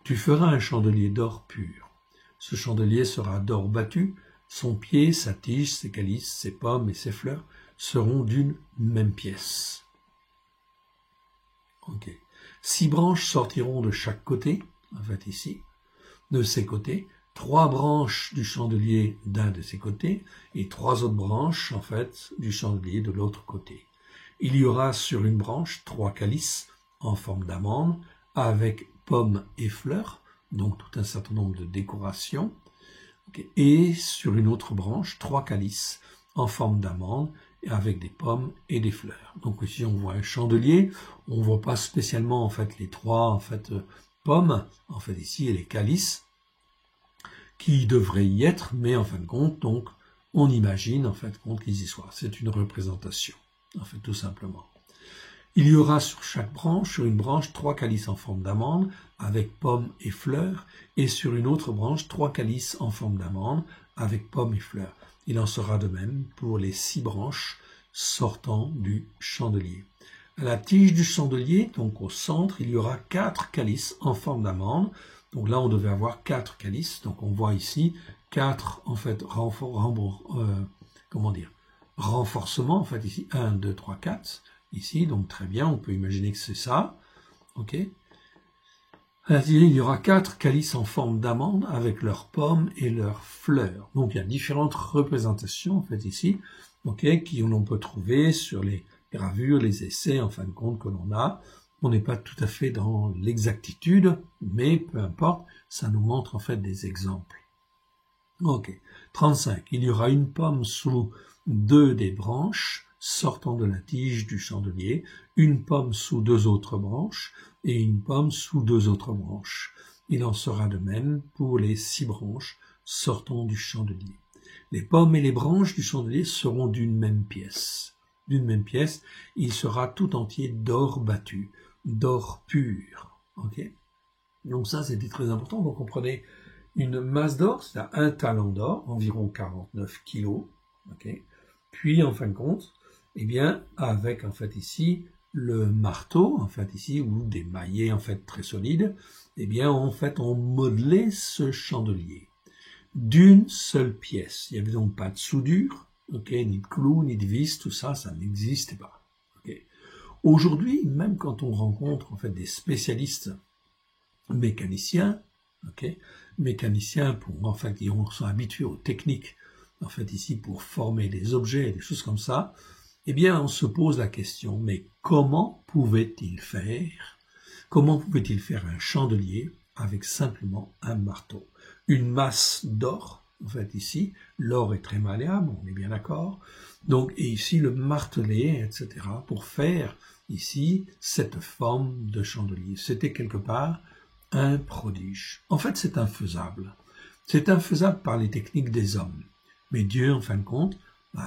Tu feras un chandelier d'or pur. Ce chandelier sera d'or battu. Son pied, sa tige, ses calices, ses pommes et ses fleurs seront d'une même pièce. Ok. 6 branches sortiront de chaque côté, en fait ici, de ces côtés, 3 branches du chandelier d'un de ces côtés et 3 autres branches, en fait, du chandelier de l'autre côté. Il y aura sur une branche 3 calices en forme d'amande avec pommes et fleurs, donc tout un certain nombre de décorations. Okay. Et sur une autre branche, 3 calices en forme d'amande avec des pommes et des fleurs. Donc ici on voit un chandelier, on ne voit pas spécialement en fait les 3 pommes, en fait ici et les calices qui devraient y être, mais en fin de compte, donc on imagine en fait qu'ils y soient. C'est une représentation, en fait tout simplement. Il y aura sur chaque branche, sur une branche, 3 calices en forme d'amande avec pommes et fleurs, et sur une autre branche, 3 calices en forme d'amande avec pommes et fleurs. Il en sera de même pour les 6 branches sortant du chandelier. À la tige du chandelier, donc au centre, il y aura 4 calices en forme d'amande. Donc là, on devait avoir 4 calices. Donc on voit ici 4 en fait renforcements. En fait ici 1, 2, 3, 4. Ici, donc très bien, on peut imaginer que c'est ça. Ok. Il y aura 4 calices en forme d'amande avec leurs pommes et leurs fleurs. Donc il y a différentes représentations en fait ici, ok, qui l'on peut trouver sur les gravures, les essais en fin de compte que l'on a. On n'est pas tout à fait dans l'exactitude, mais peu importe, ça nous montre en fait des exemples. Ok. 35. Il y aura une pomme sous 2 des branches sortant de la tige du chandelier, une pomme sous 2 autres branches et une pomme sous 2 autres branches. Il en sera de même pour les 6 branches sortant du chandelier. Les pommes et les branches du chandelier seront d'une même pièce. D'une même pièce, il sera tout entier d'or battu, d'or pur. Okay. Donc ça, c'était très important. Donc on prenait une masse d'or, c'est-à-dire un talent d'or, environ 49 kilos. Okay. Puis, en fin de compte, eh bien, avec, en fait, ici, le marteau, en fait, ici, ou des maillets, en fait, très solides, eh bien, en fait, on modelait ce chandelier d'une seule pièce. Il n'y avait donc pas de soudure, okay, ni de clous, ni de vis, tout ça, ça n'existait pas. Okay. Aujourd'hui, même quand on rencontre, en fait, des spécialistes mécaniciens, okay, mécaniciens pour, en fait, qui sont habitués aux techniques, en fait, ici, pour former des objets, des choses comme ça, eh bien, on se pose la question, mais comment pouvait-il faire un chandelier avec simplement un marteau? Une masse d'or, en fait, ici, l'or est très malléable, on est bien d'accord, donc, et ici, le martelet, etc., pour faire, ici, cette forme de chandelier. C'était quelque part un prodige. En fait, c'est infaisable. C'est infaisable par les techniques des hommes. Mais Dieu, en fin de compte,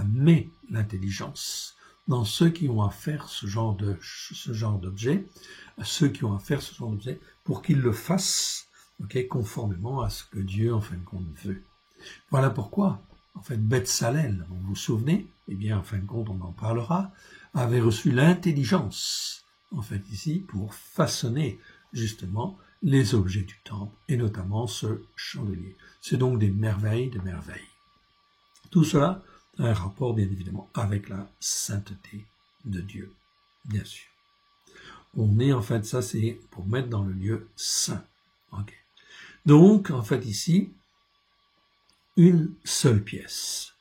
met l'intelligence dans ceux qui ont à faire ce genre d'objet, pour qu'ils le fassent, okay, conformément à ce que Dieu, en fin de compte, veut. Voilà pourquoi, en fait, Beth-Salel, vous vous souvenez, eh bien, en fin de compte, on en parlera, avait reçu l'intelligence, en fait, ici, pour façonner, justement, les objets du temple, et notamment ce chandelier. C'est donc des merveilles de merveilles. Tout cela a un rapport, bien évidemment, avec la sainteté de Dieu, bien sûr. On est, en fait, ça c'est pour mettre dans le lieu saint. Okay. Donc, en fait, ici, une seule pièce.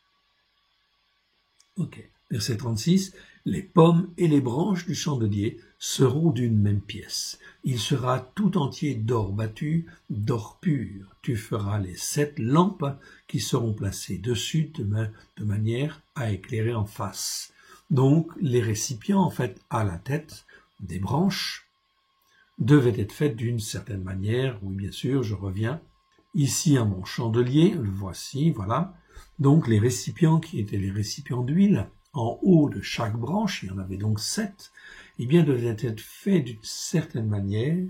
Ok. Verset 36. Les pommes et les branches du chandelier seront d'une même pièce. Il sera tout entier d'or battu, d'or pur. Tu feras les 7 lampes qui seront placées dessus de manière à éclairer en face. Donc, les récipients, en fait, à la tête des branches, devaient être faits d'une certaine manière. Oui, bien sûr, je reviens. ici à mon chandelier, le voici, voilà. Donc les récipients qui étaient les récipients d'huile, en haut de chaque branche, il y en avait donc 7, eh bien devaient être faits d'une certaine manière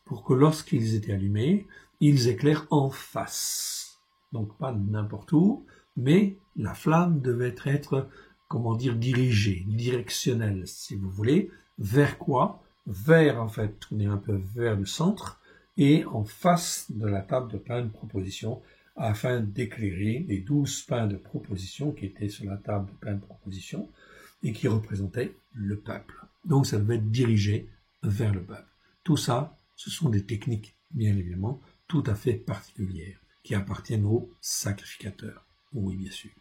pour que lorsqu'ils étaient allumés, ils éclairent en face. Donc pas n'importe où, mais la flamme devait être, comment dire, dirigée, directionnelle, si vous voulez. Vers quoi? Vers, en fait, tourner un peu vers le centre et en face de la table de pain de proposition afin d'éclairer les 12 pains de proposition qui étaient sur la table de pain de proposition et qui représentaient le peuple. Donc ça devait être dirigé vers le peuple. Tout ça, ce sont des techniques, bien évidemment, tout à fait particulières qui appartiennent aux sacrificateurs. Oui, bien sûr.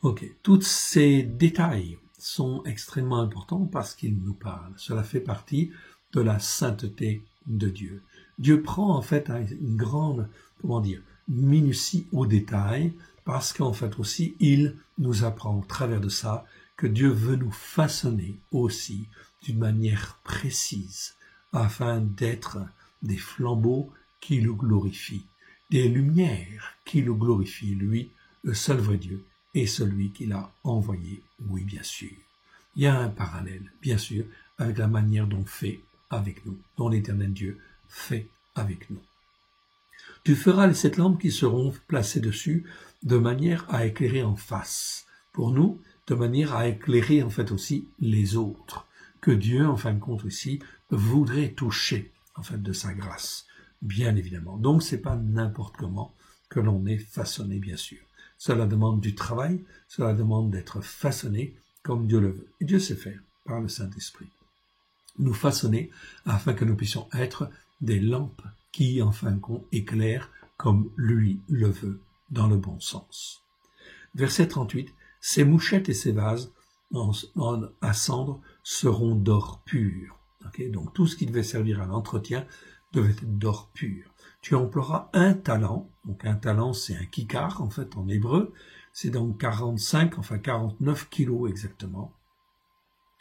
Ok, tous ces détails sont extrêmement importants parce qu'ils nous parlent. Cela fait partie de la sainteté de Dieu. Dieu prend en fait une grande, comment dire, minutie au détail parce qu'en fait aussi, il nous apprend au travers de ça que Dieu veut nous façonner aussi d'une manière précise afin d'être des flambeaux qui le glorifient, des lumières qui le glorifient, lui, le seul vrai Dieu, et celui qui l'a envoyé, oui, bien sûr. Il y a un parallèle, bien sûr, avec la manière dont fait avec nous, dont l'Éternel Dieu fait avec nous. Tu feras les 7 lampes qui seront placées dessus de manière à éclairer en face. Pour nous, de manière à éclairer en fait aussi les autres, que Dieu, en fin de compte aussi, voudrait toucher en fait de sa grâce, bien évidemment. Donc c'est pas n'importe comment que l'on est façonné, bien sûr. Cela demande du travail, cela demande d'être façonné comme Dieu le veut. Et Dieu sait faire par le Saint-Esprit. Nous façonner afin que nous puissions être des lampes qui, en fin de compte, éclairent comme lui le veut, dans le bon sens. Verset 38, « Ces mouchettes et ces vases à cendre seront d'or pur. » Okay, donc tout ce qui devait servir à l'entretien devait être d'or pur. Tu emploieras un talent, donc un talent c'est un kikar en fait en hébreu, c'est donc 49 kilos exactement,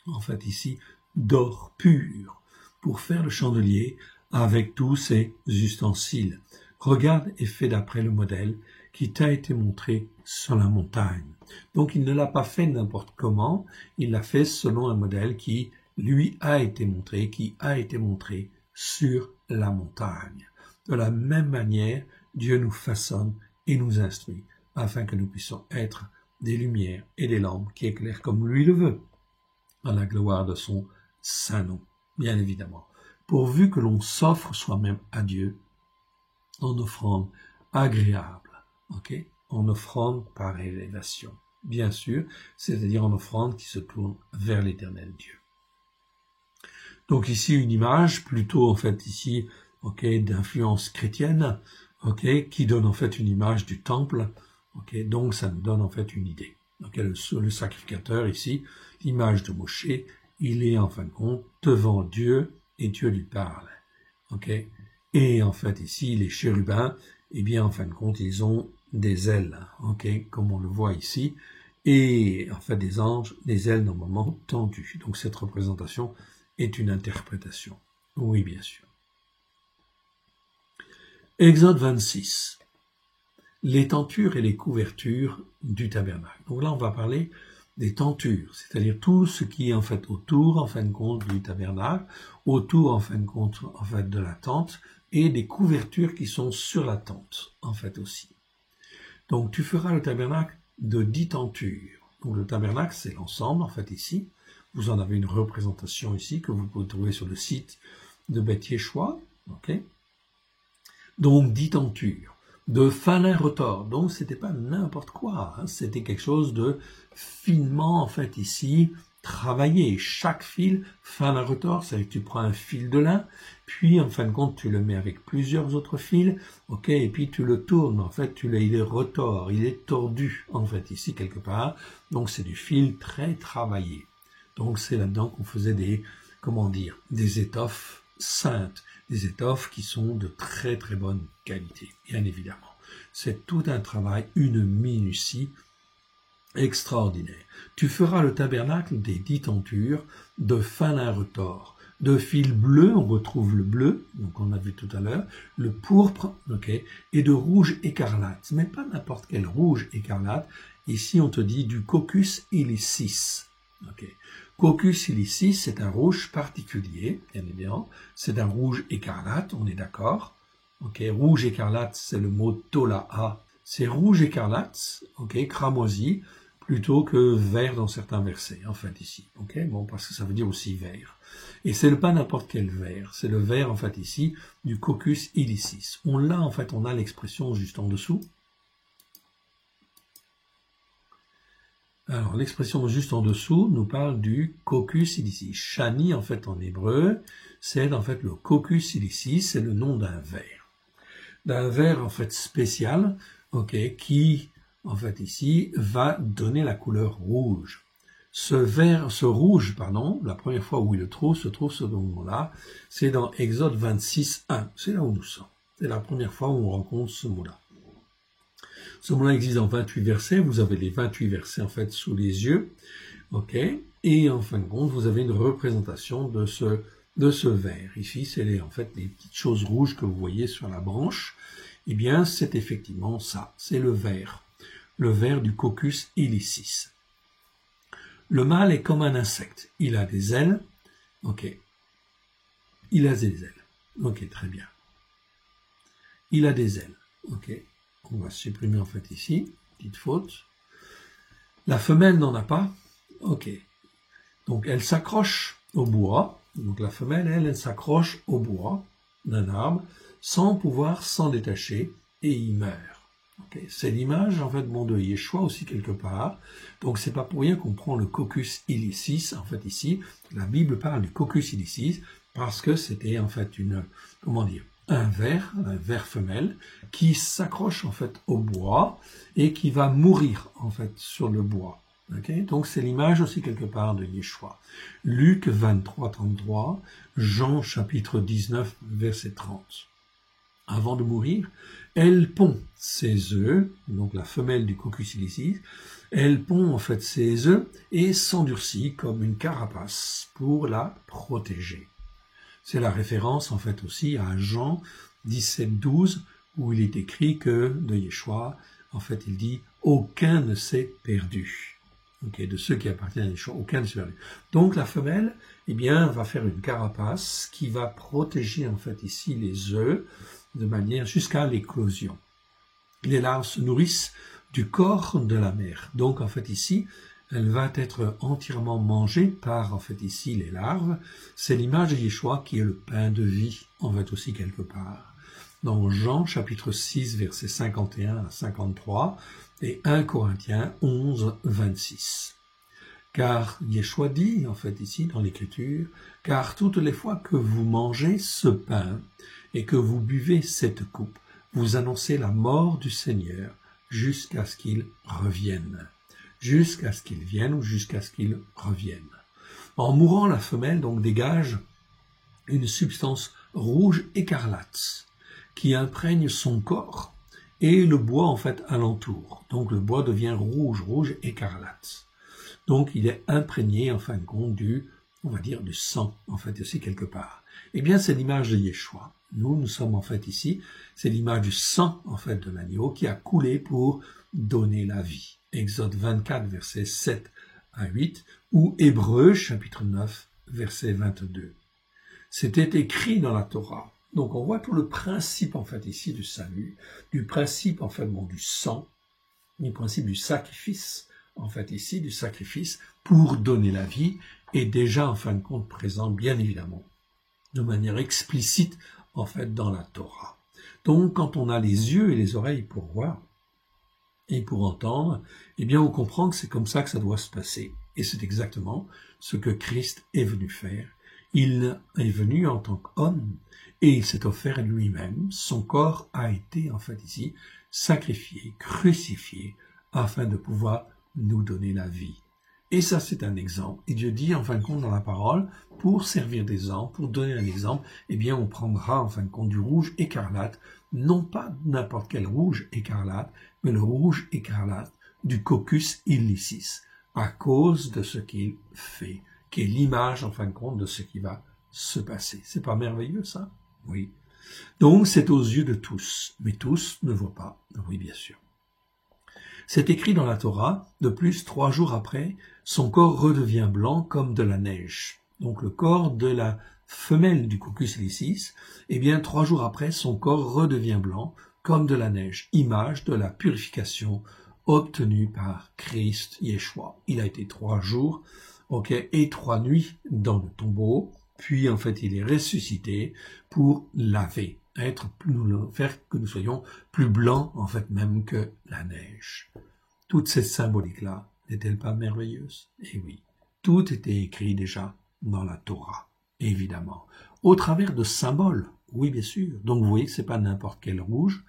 en fait ici, d'or pur, pour faire le chandelier avec tous ses ustensiles. Regarde et fais d'après le modèle qui t'a été montré sur la montagne. Donc il ne l'a pas fait n'importe comment, il l'a fait selon un modèle qui lui a été montré sur la montagne. De la même manière, Dieu nous façonne et nous instruit afin que nous puissions être des lumières et des lampes qui éclairent comme lui le veut, à la gloire de son saint nom, bien évidemment, pourvu que l'on s'offre soi-même à Dieu en offrande agréable, en offrande par élévation, bien sûr, c'est-à-dire en offrande qui se tourne vers l'Éternel Dieu. Donc ici une image plutôt en fait ici d'influence chrétienne, qui donne en fait une image du temple, donc ça nous donne en fait une idée. Le sacrificateur ici, l'image de Moshe, il est en fin de compte devant Dieu et Dieu lui parle, et en fait ici les chérubins, eh bien en fin de compte ils ont des ailes, comme on le voit ici, et en fait des anges, des ailes normalement tendues. Donc cette représentation est une interprétation. Oui, bien sûr. Exode 26. Les tentures et les couvertures du tabernacle. Donc là, on va parler des tentures, c'est-à-dire tout ce qui est en fait autour, en fin de compte, du tabernacle, autour, en fin de compte, en fait, de la tente, et des couvertures qui sont sur la tente, en fait, aussi. Donc, tu feras le tabernacle de 10 tentures. Donc, le tabernacle, c'est l'ensemble, en fait, ici. Vous en avez une représentation ici que vous pouvez trouver sur le site de Beth Yeshua. Donc 10 tentures de fin retors. Donc c'était pas n'importe quoi, c'était quelque chose de finement en fait ici travaillé. Chaque fil fin retors, c'est-à-dire que tu prends un fil de lin, puis en fin de compte tu le mets avec plusieurs autres fils, et puis tu le tournes. En fait, il est retors, il est tordu en fait ici quelque part. Donc c'est du fil très travaillé. Donc c'est là-dedans qu'on faisait des étoffes saintes, des étoffes qui sont de très très bonne qualité, bien évidemment. C'est tout un travail, une minutie extraordinaire. Tu feras le tabernacle des 10 tentures de fin lin retors. De fil bleu, on retrouve le bleu, donc on a vu tout à l'heure, le pourpre, et de rouge écarlate. Mais pas n'importe quel rouge écarlate. Ici, on te dit du Cocus ilicis. Cocus ilicis, c'est un rouge particulier, bien évidemment. C'est un rouge écarlate, on est d'accord. Rouge écarlate, c'est le mot tola'a. C'est rouge écarlate, cramoisi, plutôt que vert dans certains versets, en fait, ici. Bon, parce que ça veut dire aussi vert. Et c'est pas n'importe quel vert. C'est le vert, en fait, ici, du Cocus ilicis. On a l'expression juste en dessous. Alors, l'expression juste en dessous nous parle du Cocus ilicis. Shani, en fait, en hébreu, c'est, en fait, le Cocus ilicis, c'est le nom d'un verre. D'un verre, en fait, spécial, qui, en fait, ici, va donner la couleur rouge. Ce rouge, la première fois où il se trouve ce nom-là, c'est dans Exode 26, 1. C'est là où nous sommes. C'est la première fois où on rencontre ce mot-là. Ce mot-là existe en 28 versets. Vous avez les 28 versets, en fait, sous les yeux. Et en fin de compte, vous avez une représentation de ce verre. Ici, c'est en fait les petites choses rouges que vous voyez sur la branche. Eh bien, c'est effectivement ça. C'est le verre. Le verre du Cocus ilicis. Le mâle est comme un insecte. Il a des ailes. Il a des ailes. Très bien. Il a des ailes. On va supprimer en fait ici. Petite faute. La femelle n'en a pas. Donc elle s'accroche au bois. Donc la femelle, elle s'accroche au bois d'un arbre sans pouvoir s'en détacher et il meurt. C'est l'image en fait de Yeshua aussi quelque part. Donc c'est pas pour rien qu'on prend le Cocus ilicis. En fait ici, la Bible parle du Cocus ilicis parce que c'était en fait un ver femelle qui s'accroche en fait au bois et qui va mourir en fait sur le bois. Donc c'est l'image aussi quelque part de Yeshua. Luc 23, 33, Jean chapitre 19, verset 30. Avant de mourir, elle pond ses œufs, donc la femelle du Cocus ilicis, elle pond en fait ses œufs et s'endurcit comme une carapace pour la protéger. C'est la référence en fait aussi à Jean 17, 12, où il est écrit que de Yeshua, en fait il dit « aucun ne s'est perdu ». De ceux qui appartiennent à Yeshua, aucun ne s'est perdu. Donc la femelle, va faire une carapace qui va protéger en fait ici les œufs de manière jusqu'à l'éclosion. Les larves se nourrissent du corps de la mère. Donc en fait ici, elle va être entièrement mangée par en fait ici les larves. C'est l'image de Yeshua qui est le pain de vie en fait aussi quelque part. Dans Jean chapitre 6 versets 51 à 53 et 1 Corinthiens 11 26. Car Yeshua dit en fait ici dans l'écriture, car toutes les fois que vous mangez ce pain et que vous buvez cette coupe, vous annoncez la mort du Seigneur jusqu'à ce qu'il revienne. Jusqu'à ce qu'il vienne ou jusqu'à ce qu'il revienne. En mourant, la femelle donc dégage une substance rouge écarlate qui imprègne son corps et le bois en fait alentour. Donc le bois devient rouge écarlate. Donc il est imprégné en fin de compte du sang en fait aussi quelque part. Eh bien c'est l'image de Yeshua. Nous sommes en fait ici, c'est l'image du sang en fait de l'agneau qui a coulé pour donner la vie. Exode 24 versets 7 à 8 ou Hébreux chapitre 9 verset 22. C'était écrit dans la Torah. Donc on voit tout le principe en fait ici du salut, du principe en fait du sang, du principe du sacrifice en fait ici du sacrifice pour donner la vie est déjà en fin de compte présent bien évidemment de manière explicite en fait dans la Torah. Donc quand on a les yeux et les oreilles pour voir et pour entendre, on comprend que c'est comme ça que ça doit se passer. Et c'est exactement ce que Christ est venu faire. Il est venu en tant qu'homme et il s'est offert lui-même. Son corps a été en fait ici sacrifié, crucifié, afin de pouvoir nous donner la vie. Et ça, c'est un exemple. Et Dieu dit, en fin de compte, dans la parole, pour servir d'exemple, pour donner un exemple, on prendra, en fin de compte, du rouge écarlate, non pas n'importe quel rouge écarlate, mais le rouge écarlate du Cocus ilicis, à cause de ce qu'il fait, qui est l'image, en fin de compte, de ce qu'il va se passer. C'est pas merveilleux, ça? Oui. Donc, c'est aux yeux de tous, mais tous ne voient pas. Oui, bien sûr. C'est écrit dans la Torah, de plus, 3 jours après, son corps redevient blanc comme de la neige. Donc, le corps de la femelle du Cocus ilicis, eh bien, 3 jours après, son corps redevient blanc comme de la neige, image de la purification obtenue par Christ Yeshua. Il a été 3 jours, et 3 nuits dans le tombeau, puis en fait il est ressuscité pour laver, faire que nous soyons plus blancs en fait même que la neige. Toute cette symbolique-là n'est-elle pas merveilleuse? Eh oui, tout était écrit déjà dans la Torah, évidemment, au travers de symboles. Oui, bien sûr. Donc vous voyez que c'est pas n'importe quel rouge,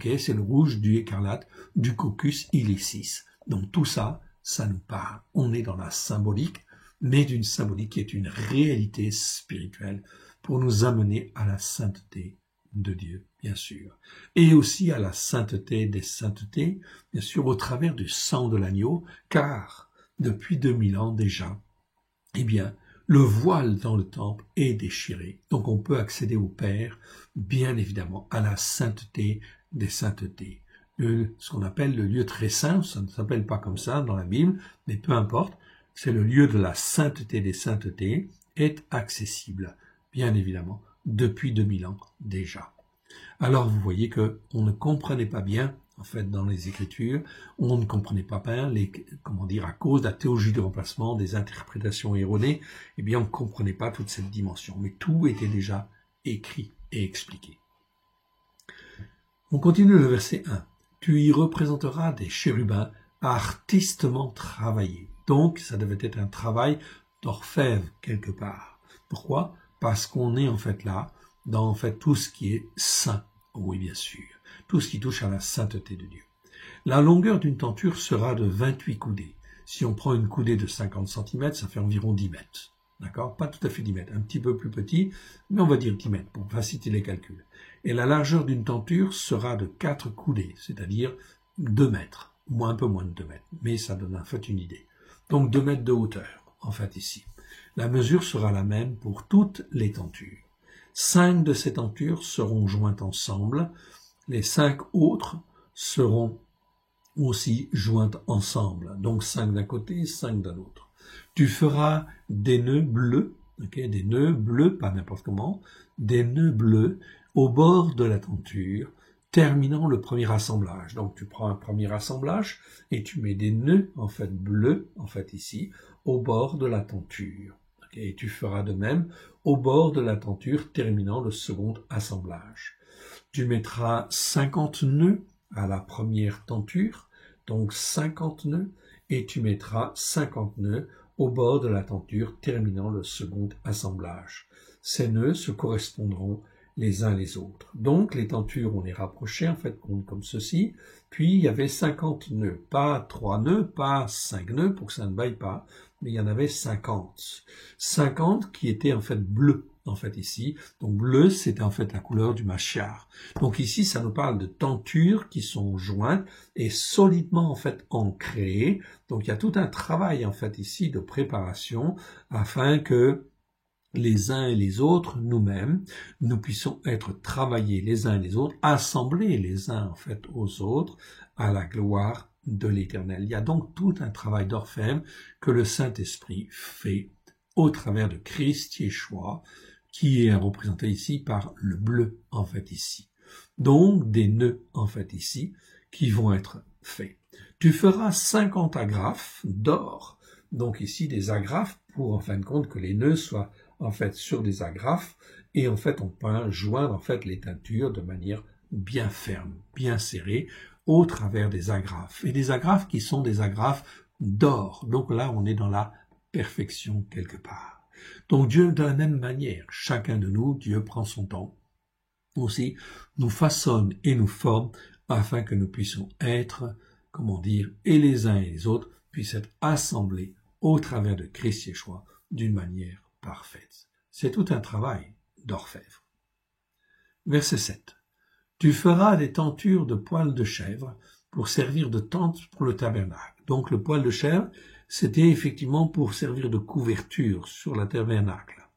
c'est le rouge du écarlate, du Cocus ilicis. Donc tout ça, ça nous parle. On est dans la symbolique, mais d'une symbolique qui est une réalité spirituelle pour nous amener à la sainteté de Dieu, bien sûr. Et aussi à la sainteté des saintetés, bien sûr, au travers du sang de l'agneau, car depuis 2000 ans déjà, eh bien, le voile dans le temple est déchiré. Donc on peut accéder au Père, bien évidemment, à la sainteté des saintetés. Ce qu'on appelle le lieu très saint, ça ne s'appelle pas comme ça dans la Bible, mais peu importe, c'est le lieu de la sainteté des saintetés, est accessible, bien évidemment, depuis 2000 ans déjà. Alors vous voyez que on ne comprenait pas bien, en fait, dans les Écritures, on ne comprenait pas bien à cause de la théologie du remplacement, des interprétations erronées, eh bien on ne comprenait pas toute cette dimension. Mais tout était déjà écrit et expliqué. On continue le verset 1. Tu y représenteras des chérubins artistement travaillés. Donc, ça devait être un travail d'orfèvre quelque part. Pourquoi? Parce qu'on est en fait là, dans en fait tout ce qui est saint. Oui, bien sûr. Tout ce qui touche à la sainteté de Dieu. La longueur d'une tenture sera de 28 coudées. Si on prend une coudée de 50 cm, ça fait environ 10 mètres. D'accord? Pas tout à fait 10 mètres, un petit peu plus petit, mais on va dire 10 mètres pour faciliter les calculs. Et la largeur d'une tenture sera de 4 coudées, c'est-à-dire 2 mètres, ou un peu moins de 2 mètres, mais ça donne en fait une idée. Donc 2 mètres de hauteur, en fait ici. La mesure sera la même pour toutes les tentures. 5 de ces tentures seront jointes ensemble, les 5 autres seront aussi jointes ensemble, donc 5 d'un côté, 5 d'un autre. Tu feras des nœuds bleus, des nœuds bleus, pas n'importe comment, des nœuds bleus au bord de la tenture, terminant le premier assemblage. Donc tu prends un premier assemblage et tu mets des nœuds en fait bleus, en fait ici, au bord de la tenture. Et tu feras de même au bord de la tenture, terminant le second assemblage. Tu mettras 50 nœuds à la première tenture, donc 50 nœuds, et tu mettras 50 nœuds au bord de la tenture, terminant le second assemblage. Ces nœuds se correspondront les uns les autres. Donc les tentures, on les rapprochait en fait comme ceci, puis il y avait 50 nœuds, pas 3 nœuds, pas 5 nœuds pour que ça ne baille pas, mais il y en avait 50. 50 qui étaient en fait bleus, en fait ici. Donc bleu, c'était en fait la couleur du Mashiach. Donc ici, ça nous parle de tentures qui sont jointes et solidement en fait ancrées. Donc il y a tout un travail en fait ici de préparation afin que les uns et les autres, nous-mêmes, nous puissions être travaillés les uns et les autres, assemblés les uns en fait aux autres, à la gloire de l'Éternel. Il y a donc tout un travail d'orfèvre que le Saint-Esprit fait au travers de Christ Yeshua, qui est représenté ici par le bleu en fait ici. Donc des nœuds en fait ici qui vont être faits. Tu feras 50 agrafes d'or, donc ici des agrafes pour en fin de compte que les nœuds soient en fait sur des agrafes et en fait on peut joindre en fait les teintures de manière bien ferme, bien serrée au travers des agrafes et des agrafes qui sont des agrafes d'or. Donc là on est dans la perfection quelque part. Donc Dieu de la même manière, chacun de nous, Dieu prend son temps aussi, nous façonne et nous forme afin que nous puissions être, et les uns et les autres puissent être assemblés au travers de Christ Yeshua d'une manière parfaite. C'est tout un travail d'orfèvre. Verset 7. Tu feras des tentures de poils de chèvre pour servir de tente pour le tabernacle. Donc le poil de chèvre, c'était effectivement pour servir de couverture sur le tabernacle.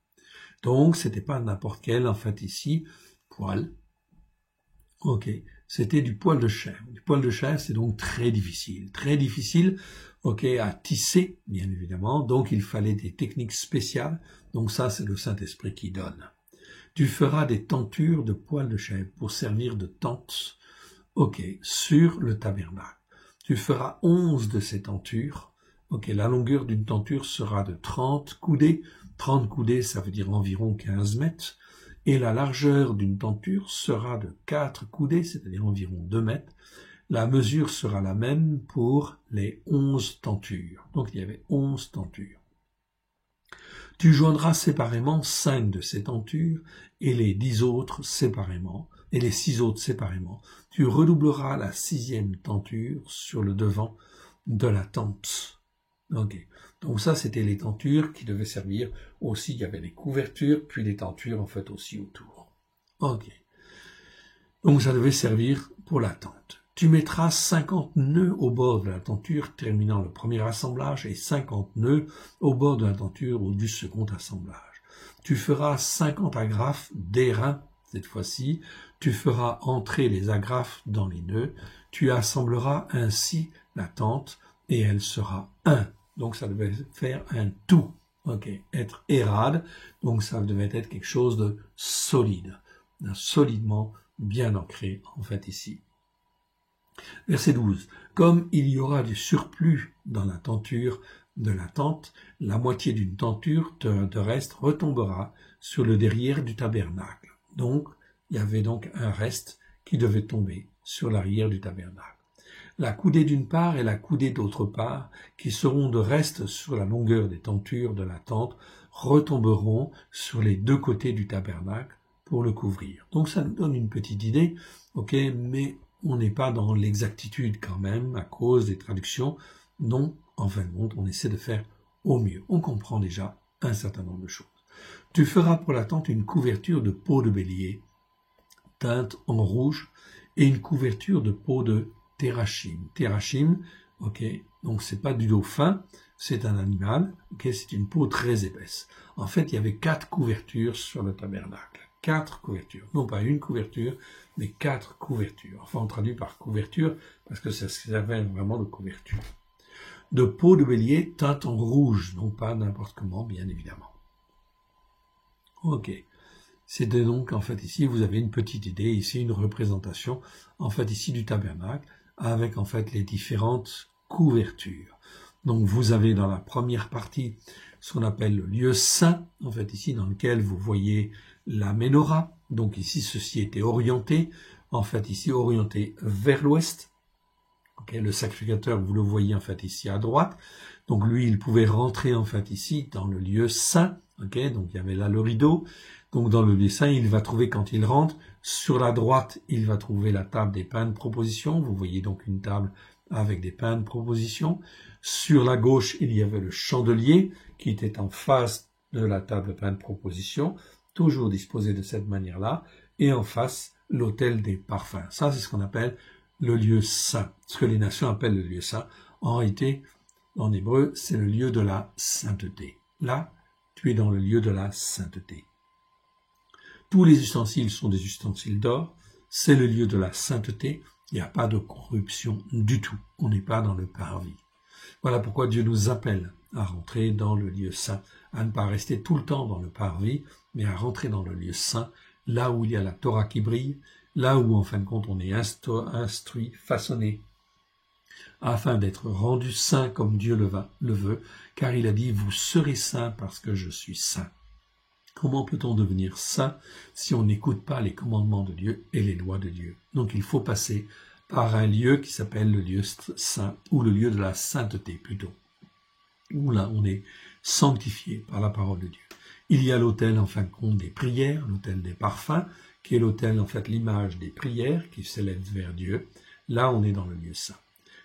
Donc, c'était pas n'importe quel, en fait, ici, poil. Ok, c'était du poil de chèvre. Du poil de chèvre, c'est donc très difficile, ok, à tisser, bien évidemment. Donc, il fallait des techniques spéciales. Donc, ça, c'est le Saint-Esprit qui donne. Tu feras des tentures de poil de chèvre pour servir de tentes, ok, sur le tabernacle. Tu feras 11 de ces tentures. Ok, la longueur d'une tenture sera de 30 coudées. 30 coudées, ça veut dire environ 15 mètres. Et la largeur d'une tenture sera de 4 coudées, c'est-à-dire environ 2 mètres. La mesure sera la même pour les 11 tentures. Donc il y avait 11 tentures. Tu joindras séparément 5 de ces tentures et les 10 autres séparément, et les 6 autres séparément. Tu redoubleras la 6e tenture sur le devant de la tente. Ok. Donc ça, c'était les tentures qui devaient servir aussi. Il y avait les couvertures, puis les tentures en fait aussi autour. Ok. Donc ça devait servir pour la tente. Tu mettras 50 nœuds au bord de la tenture terminant le premier assemblage et 50 nœuds au bord de la tenture ou du second assemblage. Tu feras 50 agrafes d'airain cette fois-ci. Tu feras entrer les agrafes dans les nœuds. Tu assembleras ainsi la tente et elle sera un. Donc ça devait faire un tout. Ok, être érade. Donc ça devait être quelque chose de solide, solidement bien ancré en fait ici. Verset 12. Comme il y aura du surplus dans la tenture de la tente, la moitié d'une tenture de reste retombera sur le derrière du tabernacle. Donc, il y avait donc un reste qui devait tomber sur l'arrière du tabernacle. La coudée d'une part et la coudée d'autre part, qui seront de reste sur la longueur des tentures de la tente, retomberont sur les deux côtés du tabernacle pour le couvrir. Donc ça nous donne une petite idée, ok, mais on n'est pas dans l'exactitude quand même à cause des traductions. Non, en fin de compte, on essaie de faire au mieux. On comprend déjà un certain nombre de choses. Tu feras pour la tente une couverture de peau de bélier, teinte en rouge, et une couverture de peau de Térachim. Térachim, ok, donc c'est pas du dauphin, c'est un animal, ok, c'est une peau très épaisse. En fait, il y avait 4 couvertures sur le tabernacle. 4 couvertures. Non pas une couverture, mais 4 couvertures. Enfin, on traduit par couverture, parce que ça servait vraiment de couverture. De peau de bélier teinte en rouge, non pas n'importe comment, bien évidemment. Ok. C'était donc, en fait, ici, vous avez une petite idée, ici, une représentation, en fait, ici, du tabernacle, avec, en fait, les différentes couvertures. Donc, vous avez dans la première partie ce qu'on appelle le lieu saint, en fait, ici, dans lequel vous voyez la menorah. Donc, ici, ceci était orienté, en fait, ici, orienté vers l'ouest. Okay, le sacrificateur, vous le voyez, en fait, ici, à droite. Donc, lui, il pouvait rentrer, en fait, ici, dans le lieu saint. Okay, donc, il y avait là le rideau. Donc, dans le lieu saint, il va trouver, quand il rentre, sur la droite, il va trouver la table des pains de proposition. Vous voyez donc une table avec des pains de proposition. Sur la gauche, il y avait le chandelier qui était en face de la table de pains de proposition, toujours disposé de cette manière-là. Et en face, l'autel des parfums. Ça, c'est ce qu'on appelle le lieu saint. Ce que les nations appellent le lieu saint. En réalité, en hébreu, c'est le lieu de la sainteté. Là, tu es dans le lieu de la sainteté. Tous les ustensiles sont des ustensiles d'or. C'est le lieu de la sainteté. Il n'y a pas de corruption du tout. On n'est pas dans le parvis. Voilà pourquoi Dieu nous appelle à rentrer dans le lieu saint, à ne pas rester tout le temps dans le parvis, mais à rentrer dans le lieu saint, là où il y a la Torah qui brille, là où en fin de compte on est instruit, façonné, afin d'être rendu saint comme Dieu le veut, car il a dit « Vous serez saints parce que je suis saint ». Comment peut-on devenir saint si on n'écoute pas les commandements de Dieu et les lois de Dieu? Donc il faut passer par un lieu qui s'appelle le lieu saint, ou le lieu de la sainteté plutôt, où là on est sanctifié par la parole de Dieu. Il y a l'autel en fin de compte des prières, l'autel des parfums, qui est l'autel en fait l'image des prières qui s'élèvent vers Dieu. Là on est dans le lieu saint.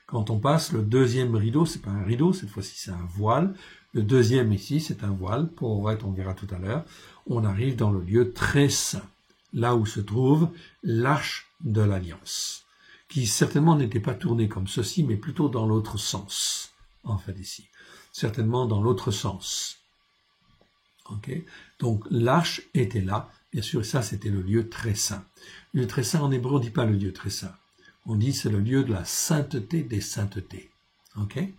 Quand on passe le deuxième rideau, c'est pas un rideau, cette fois-ci c'est un voile. Le deuxième ici c'est un voile, pour être, on verra tout à l'heure. On arrive dans le lieu très saint, là où se trouve l'arche de l'alliance, qui certainement n'était pas tournée comme ceci, mais plutôt dans l'autre sens, en fait ici. Certainement dans l'autre sens. Okay. Donc l'arche était là, bien sûr, et ça c'était le lieu très saint. Le lieu très saint en hébreu, on ne dit pas le lieu très saint. On dit c'est le lieu de la sainteté des saintetés. Okay.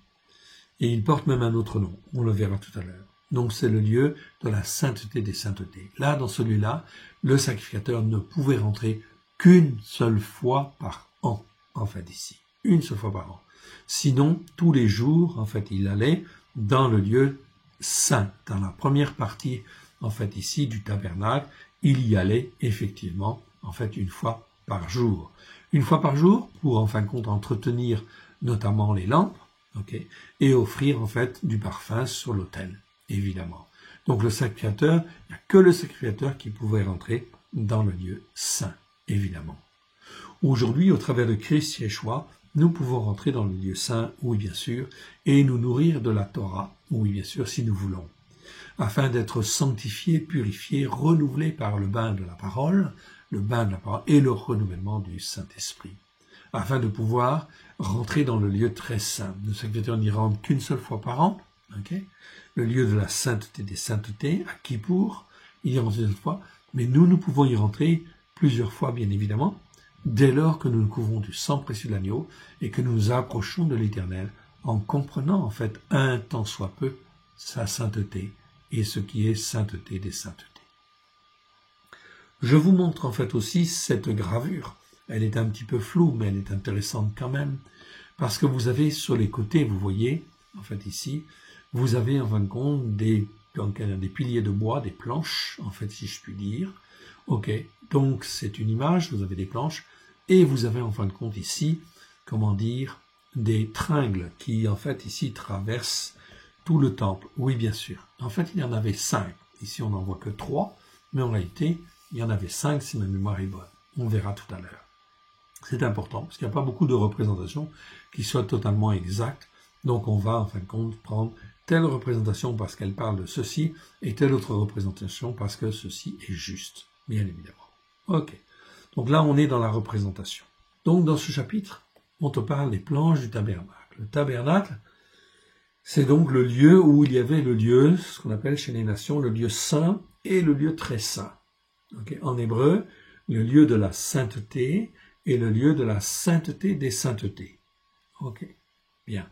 Et il porte même un autre nom, on le verra tout à l'heure. Donc c'est le lieu de la sainteté des saintetés. Là, dans celui-là, le sacrificateur ne pouvait rentrer qu'une seule fois par an, en fait, ici. Une seule fois par an. Sinon, tous les jours, en fait, il allait dans le lieu saint, dans la première partie, en fait, ici, du tabernacle, il y allait effectivement, en fait, une fois par jour. Une fois par jour, pour, en fin de compte, entretenir notamment les lampes, okay, et offrir, en fait, du parfum sur l'autel, évidemment. Donc, le sacrificateur, il n'y a que le sacrificateur qui pouvait rentrer dans le lieu saint, évidemment. Aujourd'hui, au travers de Christ Yeshua, nous pouvons rentrer dans le lieu saint, oui bien sûr, et nous nourrir de la Torah, oui bien sûr, si nous voulons, afin d'être sanctifiés, purifiés, renouvelés par le bain de la parole et le renouvellement du Saint-Esprit, afin de pouvoir rentrer dans le lieu très saint. Le sacrificateur n'y rentre qu'une seule fois par an, okay, le lieu de la sainteté des saintetés, à Kippour, il y rentre une seule fois, mais nous pouvons y rentrer plusieurs fois, bien évidemment, dès lors que nous nous couvrons du sang précieux de l'agneau et que nous nous approchons de l'Éternel en comprenant en fait un tant soit peu sa sainteté et ce qui est sainteté des saintetés. Je vous montre en fait aussi cette gravure. Elle est un petit peu floue, mais elle est intéressante quand même, parce que vous avez sur les côtés, vous voyez, en fait ici, vous avez en fin de compte des piliers de bois, des planches, en fait si je puis dire. Ok, donc c'est une image, vous avez des planches, et vous avez en fin de compte ici, comment dire, des tringles qui en fait ici traversent tout le temple. Oui, bien sûr. En fait, il y en avait 5. Ici, on n'en voit que 3, mais en réalité, il y en avait 5 si ma mémoire est bonne. On verra tout à l'heure. C'est important, parce qu'il n'y a pas beaucoup de représentations qui soient totalement exactes. Donc on va en fin de compte prendre telle représentation parce qu'elle parle de ceci, et telle autre représentation parce que ceci est juste, bien évidemment. Ok. Donc là, on est dans la représentation. Donc, dans ce chapitre, on te parle des planches du tabernacle. Le tabernacle, c'est donc le lieu où il y avait le lieu, ce qu'on appelle chez les nations, le lieu saint et le lieu très saint. Okay. En hébreu, le lieu de la sainteté et le lieu de la sainteté des saintetés. Ok, bien.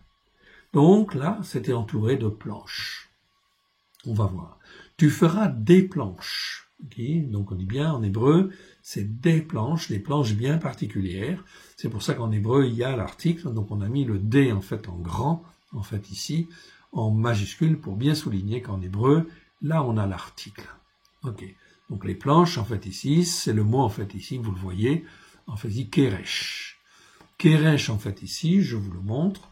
Donc là, c'était entouré de planches. On va voir. Tu feras des planches. Okay. Donc on dit bien en hébreu, c'est des planches bien particulières. C'est pour ça qu'en hébreu, il y a l'article. Donc on a mis le D en fait en grand, en fait ici, en majuscule pour bien souligner qu'en hébreu, là on a l'article. Ok. Donc les planches en fait ici, c'est le mot en fait ici, vous le voyez, en fait ici, keresh. Keresh en fait ici, je vous le montre.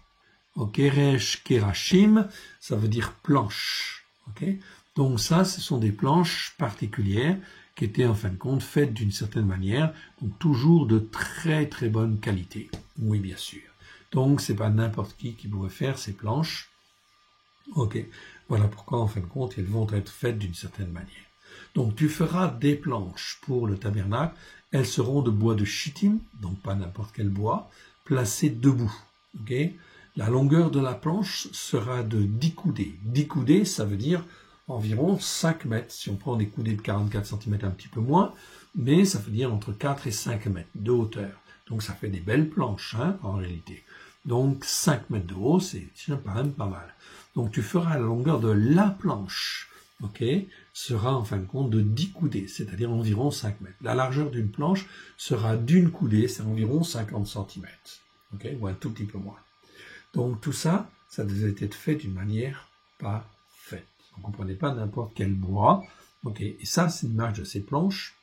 Keresh, kerashim, ça veut dire planche. Ok. Donc ça, ce sont des planches particulières qui étaient en fin de compte faites d'une certaine manière, donc toujours de très très bonne qualité. Oui, bien sûr. Donc c'est pas n'importe qui pouvait faire ces planches. Ok. Voilà pourquoi en fin de compte elles vont être faites d'une certaine manière. Donc tu feras des planches pour le tabernacle. Elles seront de bois de chittim, donc pas n'importe quel bois, placées debout. Ok. La longueur de la planche sera de 10 coudées. 10 coudées, ça veut dire environ 5 mètres. Si on prend des coudées de 44 cm, un petit peu moins, mais ça veut dire entre 4 et 5 mètres de hauteur. Donc ça fait des belles planches, hein, en réalité. Donc 5 mètres de haut, c'est quand même pas mal. Donc tu feras la longueur de la planche, ok, sera en fin de compte de 10 coudées, c'est-à-dire environ 5 mètres. La largeur d'une planche sera d'une coudée, c'est environ 50 cm, ok, ou un tout petit peu moins. Donc tout ça, ça devait être fait d'une manière parfaite. Donc on ne prenait pas n'importe quel bois. Okay. Et ça, c'est l'image de ces planches.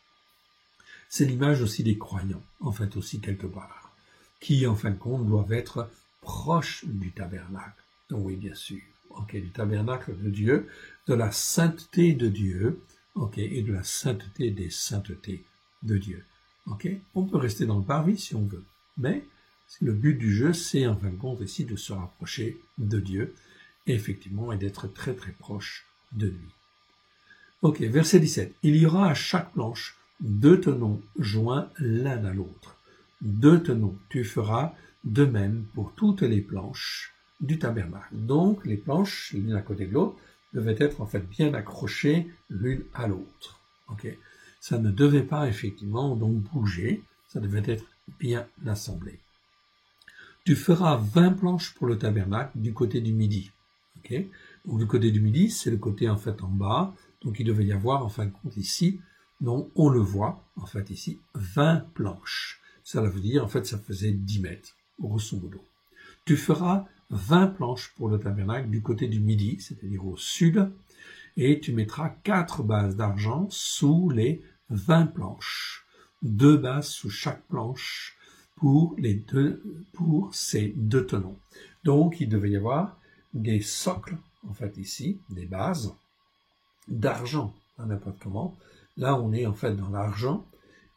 C'est l'image aussi des croyants, en fait aussi quelque part, qui en fin de compte doivent être proches du tabernacle. Donc oui, bien sûr. Okay, du tabernacle de Dieu, de la sainteté de Dieu, okay, et de la sainteté des saintetés de Dieu. Okay. On peut rester dans le parvis si on veut, mais le but du jeu, c'est en fin de compte ici de se rapprocher de Dieu, effectivement, et d'être très très proche de lui. Ok, verset 17. Il y aura à chaque planche 2 tenons joints l'un à l'autre. 2 tenons. Tu feras de même pour toutes les planches du tabernacle. Donc, les planches, l'une à côté de l'autre, devaient être en fait bien accrochées l'une à l'autre. Okay. Ça ne devait pas effectivement donc bouger, ça devait être bien assemblé. Tu feras 20 planches pour le tabernacle du côté du midi. Okay. Donc du côté du midi, c'est le côté en fait en bas, donc il devait y avoir en fin de compte ici, donc on le voit en fait ici, 20 planches. Ça veut dire en fait ça faisait 10 mètres, grosso modo. Tu feras 20 planches pour le tabernacle du côté du midi, c'est-à-dire au sud, et tu mettras 4 bases d'argent sous les 20 planches, 2 bases sous chaque planche pour ces 2 tenons. Donc il devait y avoir des socles, en fait ici, des bases d'argent, n'importe comment. Là on est en fait dans l'argent,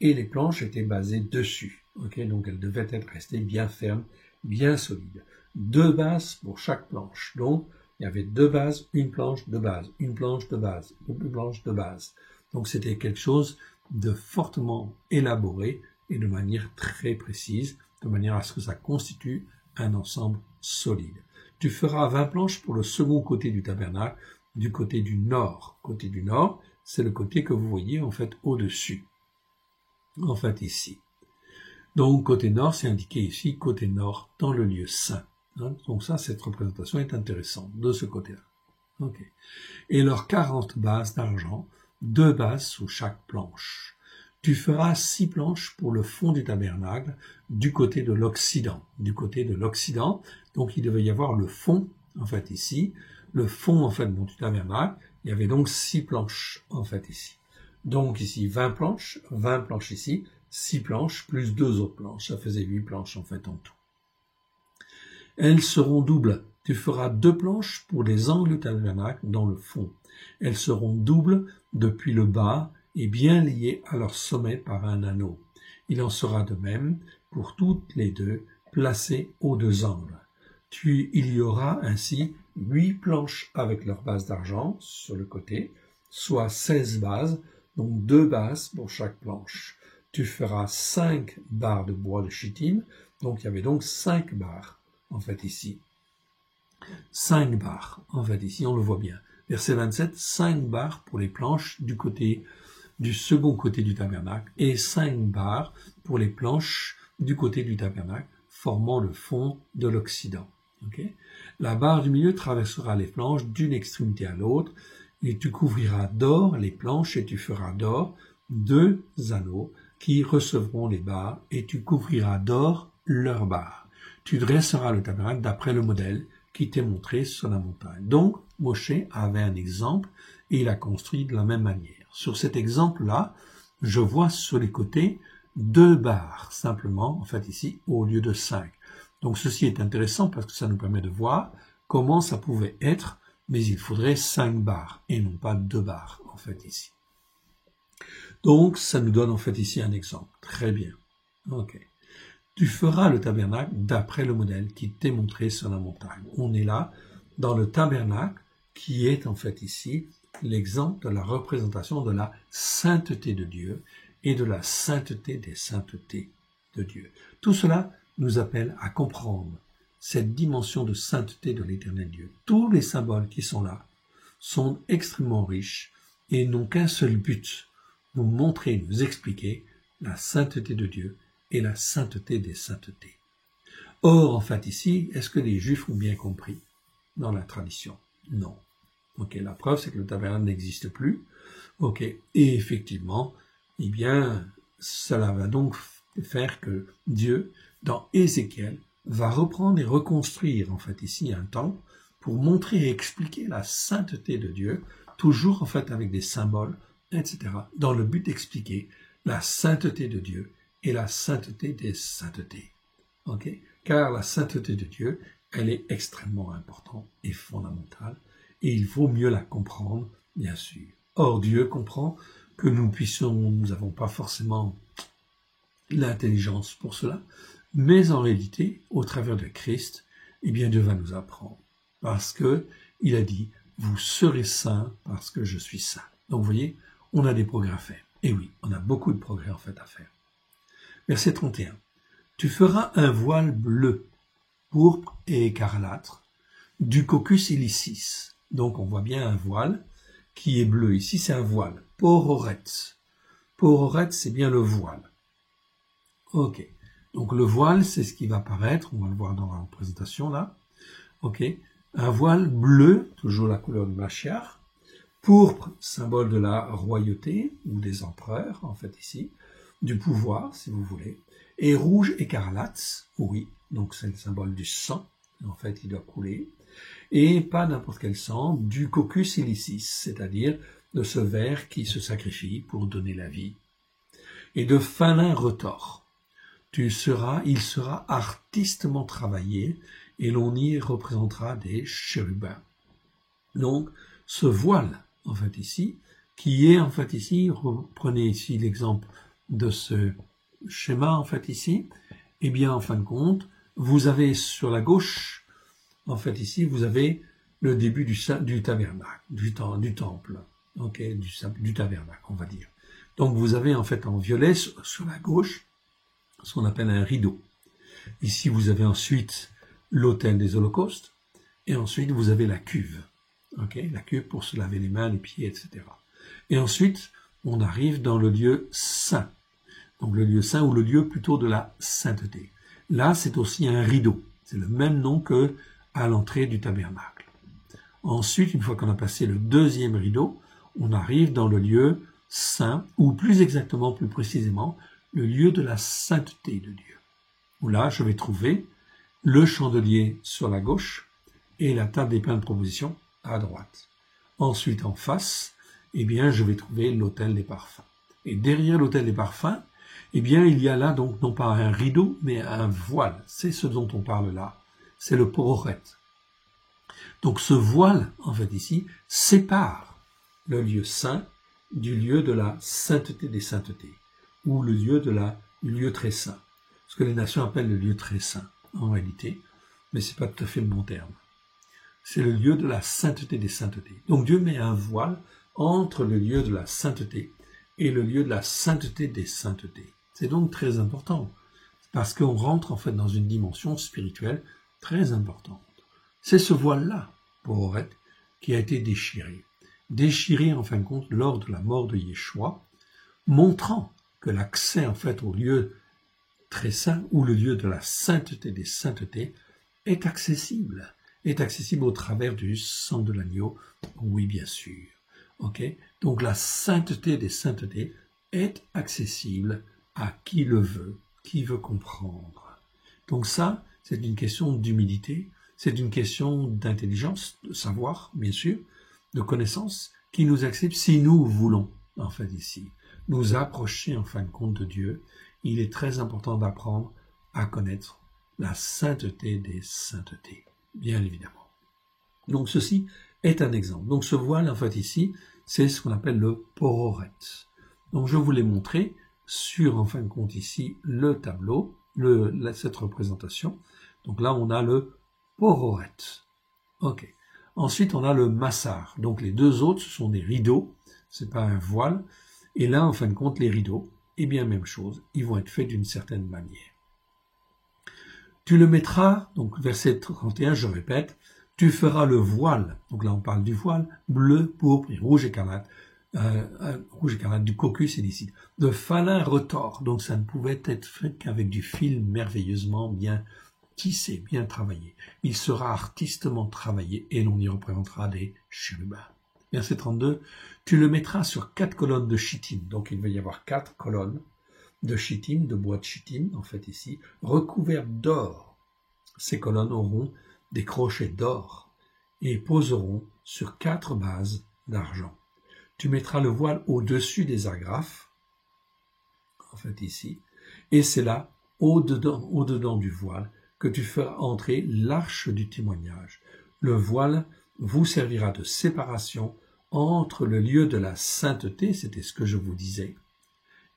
et les planches étaient basées dessus. Okay, donc elles devaient être restées bien fermes, bien solides. 2 bases pour chaque planche. Donc, il y avait 2 bases, une planche, 2 bases, une planche, 2 bases, une planche, 2 bases. Donc, c'était quelque chose de fortement élaboré et de manière très précise, de manière à ce que ça constitue un ensemble solide. Tu feras 20 planches pour le second côté du tabernacle, du côté du nord. Côté du nord, c'est le côté que vous voyez en fait au-dessus. En fait, ici. Donc, côté nord, c'est indiqué ici, côté nord, dans le lieu saint. Donc ça, cette représentation est intéressante, de ce côté-là. Okay. Et leurs 40 bases d'argent, 2 bases sous chaque planche. Tu feras 6 planches pour le fond du tabernacle, du côté de l'Occident. Du côté de l'Occident, donc il devait y avoir le fond, en fait, ici. Le fond, en fait, du tabernacle, il y avait donc 6 planches, en fait, ici. Donc ici, 20 planches ici, 6 planches, plus 2 autres planches. Ça faisait 8 planches, en fait, en tout. Elles seront doubles. Tu feras 2 planches pour les angles du tabernacle dans le fond. Elles seront doubles depuis le bas et bien liées à leur sommet par un anneau. Il en sera de même pour toutes les deux placées aux 2 angles. Il y aura ainsi 8 planches avec leur base d'argent sur le côté, soit 16 bases, donc 2 bases pour chaque planche. Tu feras 5 barres de bois de chittim, donc il y avait donc 5 barres, en fait ici. 5 barres, en fait ici, on le voit bien. Verset 27, 5 barres pour les planches du second côté du tabernacle et 5 barres pour les planches du côté du tabernacle, formant le fond de l'Occident. Okay. La barre du milieu traversera les planches d'une extrémité à l'autre, et tu couvriras d'or les planches et tu feras d'or 2 anneaux qui recevront les barres, et tu couvriras d'or leurs barres. Tu dresseras le tabernacle d'après le modèle qui t'est montré sur la montagne. Donc, Moshe avait un exemple et il a construit de la même manière. Sur cet exemple-là, je vois sur les côtés 2 barres, simplement, en fait ici, au lieu de 5. Donc ceci est intéressant parce que ça nous permet de voir comment ça pouvait être, mais il faudrait 5 barres et non pas 2 barres, en fait ici. Donc ça nous donne en fait ici un exemple. Très bien. Ok. Tu feras le tabernacle d'après le modèle qui t'est montré sur la montagne. On est là dans le tabernacle qui est en fait ici l'exemple de la représentation de la sainteté de Dieu et de la sainteté des saintetés de Dieu. Tout cela nous appelle à comprendre cette dimension de sainteté de l'Éternel Dieu. Tous les symboles qui sont là sont extrêmement riches et n'ont qu'un seul but, nous montrer, nous expliquer la sainteté de Dieu et la sainteté des saintetés. Or, en fait, ici, est-ce que les Juifs ont bien compris dans la tradition? Non. Ok, la preuve, c'est que le tabernacle n'existe plus. Ok, et effectivement, eh bien, cela va donc faire que Dieu, dans Ézéchiel, va reprendre et reconstruire, en fait, ici, un temple pour montrer et expliquer la sainteté de Dieu, toujours, en fait, avec des symboles, etc., dans le but d'expliquer la sainteté de Dieu et la sainteté des saintetés. Ok? Car la sainteté de Dieu, elle est extrêmement importante et fondamentale, et il vaut mieux la comprendre, bien sûr. Or, Dieu comprend que nous n'avons pas forcément l'intelligence pour cela, mais en réalité, au travers de Christ, eh bien, Dieu va nous apprendre. Parce que, il a dit, vous serez saints parce que je suis saint. Donc, vous voyez, on a des progrès à faire. Et oui, on a beaucoup de progrès, en fait, à faire. Verset 31. Tu feras un voile bleu, pourpre et écarlâtre, du cocus illicis, Donc on voit bien un voile qui est bleu. Ici c'est un voile. Pororet. Pororet, c'est bien le voile. Ok. Donc le voile, c'est ce qui va apparaître. On va le voir dans la présentation là. Ok. Un voile bleu, toujours la couleur du Mashiach. Pourpre, symbole de la royauté ou des empereurs, en fait ici. Du pouvoir, si vous voulez. Et rouge écarlate, oui. Donc c'est le symbole du sang. En fait, il doit couler. Et pas n'importe quel sang, du cocus illicis, c'est-à-dire de ce ver qui se sacrifie pour donner la vie. Et de fin lin retors. Il sera artistement travaillé et l'on y représentera des chérubins. Donc, ce voile, en fait ici, qui est en fait ici, reprenez ici l'exemple de ce schéma, en fait ici, eh bien, en fin de compte, vous avez sur la gauche, en fait ici, vous avez le début du tabernacle, du temple, ok, du tabernacle, on va dire. Donc, vous avez en fait en violet sur la gauche, ce qu'on appelle un rideau. Ici, vous avez ensuite l'autel des holocaustes, et ensuite, vous avez la cuve. Okay, la cuve pour se laver les mains, les pieds, etc. Et ensuite, on arrive dans le lieu saint. Donc le lieu saint ou le lieu plutôt de la sainteté. Là, c'est aussi un rideau. C'est le même nom que à l'entrée du tabernacle. Ensuite, une fois qu'on a passé le deuxième rideau, on arrive dans le lieu saint, ou plus exactement, plus précisément, le lieu de la sainteté de Dieu. Où là, je vais trouver le chandelier sur la gauche et la table des pains de proposition à droite. Ensuite, en face, eh bien, je vais trouver l'autel des parfums. Et derrière l'autel des parfums, eh bien, il y a là donc non pas un rideau, mais un voile. C'est ce dont on parle là. C'est le pororet. Donc, ce voile, en fait, ici, sépare le lieu saint du lieu de la sainteté des saintetés, ou le lieu du lieu très saint. Ce que les nations appellent le lieu très saint, en réalité, mais c'est pas tout à fait le bon terme. C'est le lieu de la sainteté des saintetés. Donc Dieu met un voile entre le lieu de la sainteté et le lieu de la sainteté des saintetés. C'est donc très important, parce qu'on rentre en fait dans une dimension spirituelle très importante. C'est ce voile-là, Pororet, qui a été déchiré. Déchiré en fin de compte lors de la mort de Yeshua, montrant que l'accès en fait au lieu très saint ou le lieu de la sainteté des saintetés est accessible au travers du sang de l'agneau, oui bien sûr. Ok, donc la sainteté des saintetés est accessible à qui le veut, qui veut comprendre. Donc ça, c'est une question d'humilité, c'est une question d'intelligence, de savoir, bien sûr, de connaissance, qui nous accepte si nous voulons, en fait ici, nous approcher en fin de compte de Dieu. Il est très important d'apprendre à connaître la sainteté des saintetés, bien évidemment. Donc ceci est un exemple. Donc ce voile, en fait ici, c'est ce qu'on appelle le pororet. Donc je vous l'ai montré sur, en fin de compte ici, le tableau, cette représentation. Donc là, on a le pororet. Ok. Ensuite, on a le massar. Donc les deux autres, ce sont des rideaux. C'est pas un voile. Et là, en fin de compte, les rideaux, eh bien, même chose. Ils vont être faits d'une certaine manière. Tu le mettras, donc verset 31, je répète, tu feras le voile, donc là on parle du voile, bleu, pourpre et rouge écarlate du cocus illicite, de fin lin retors, donc ça ne pouvait être fait qu'avec du fil merveilleusement bien tissé, bien travaillé. Il sera artistement travaillé et l'on y représentera des chérubins. Verset 32, tu le mettras sur 4 colonnes de chittim, donc il va y avoir 4 colonnes de chittim, de bois de chittim, en fait ici, recouvertes d'or. Ces colonnes auront des crochets d'or et poseront sur 4 bases d'argent. Tu mettras le voile au-dessus des agrafes, en fait ici, et c'est là, au-dedans du voile, que tu feras entrer l'arche du témoignage. Le voile vous servira de séparation entre le lieu de la sainteté, c'était ce que je vous disais,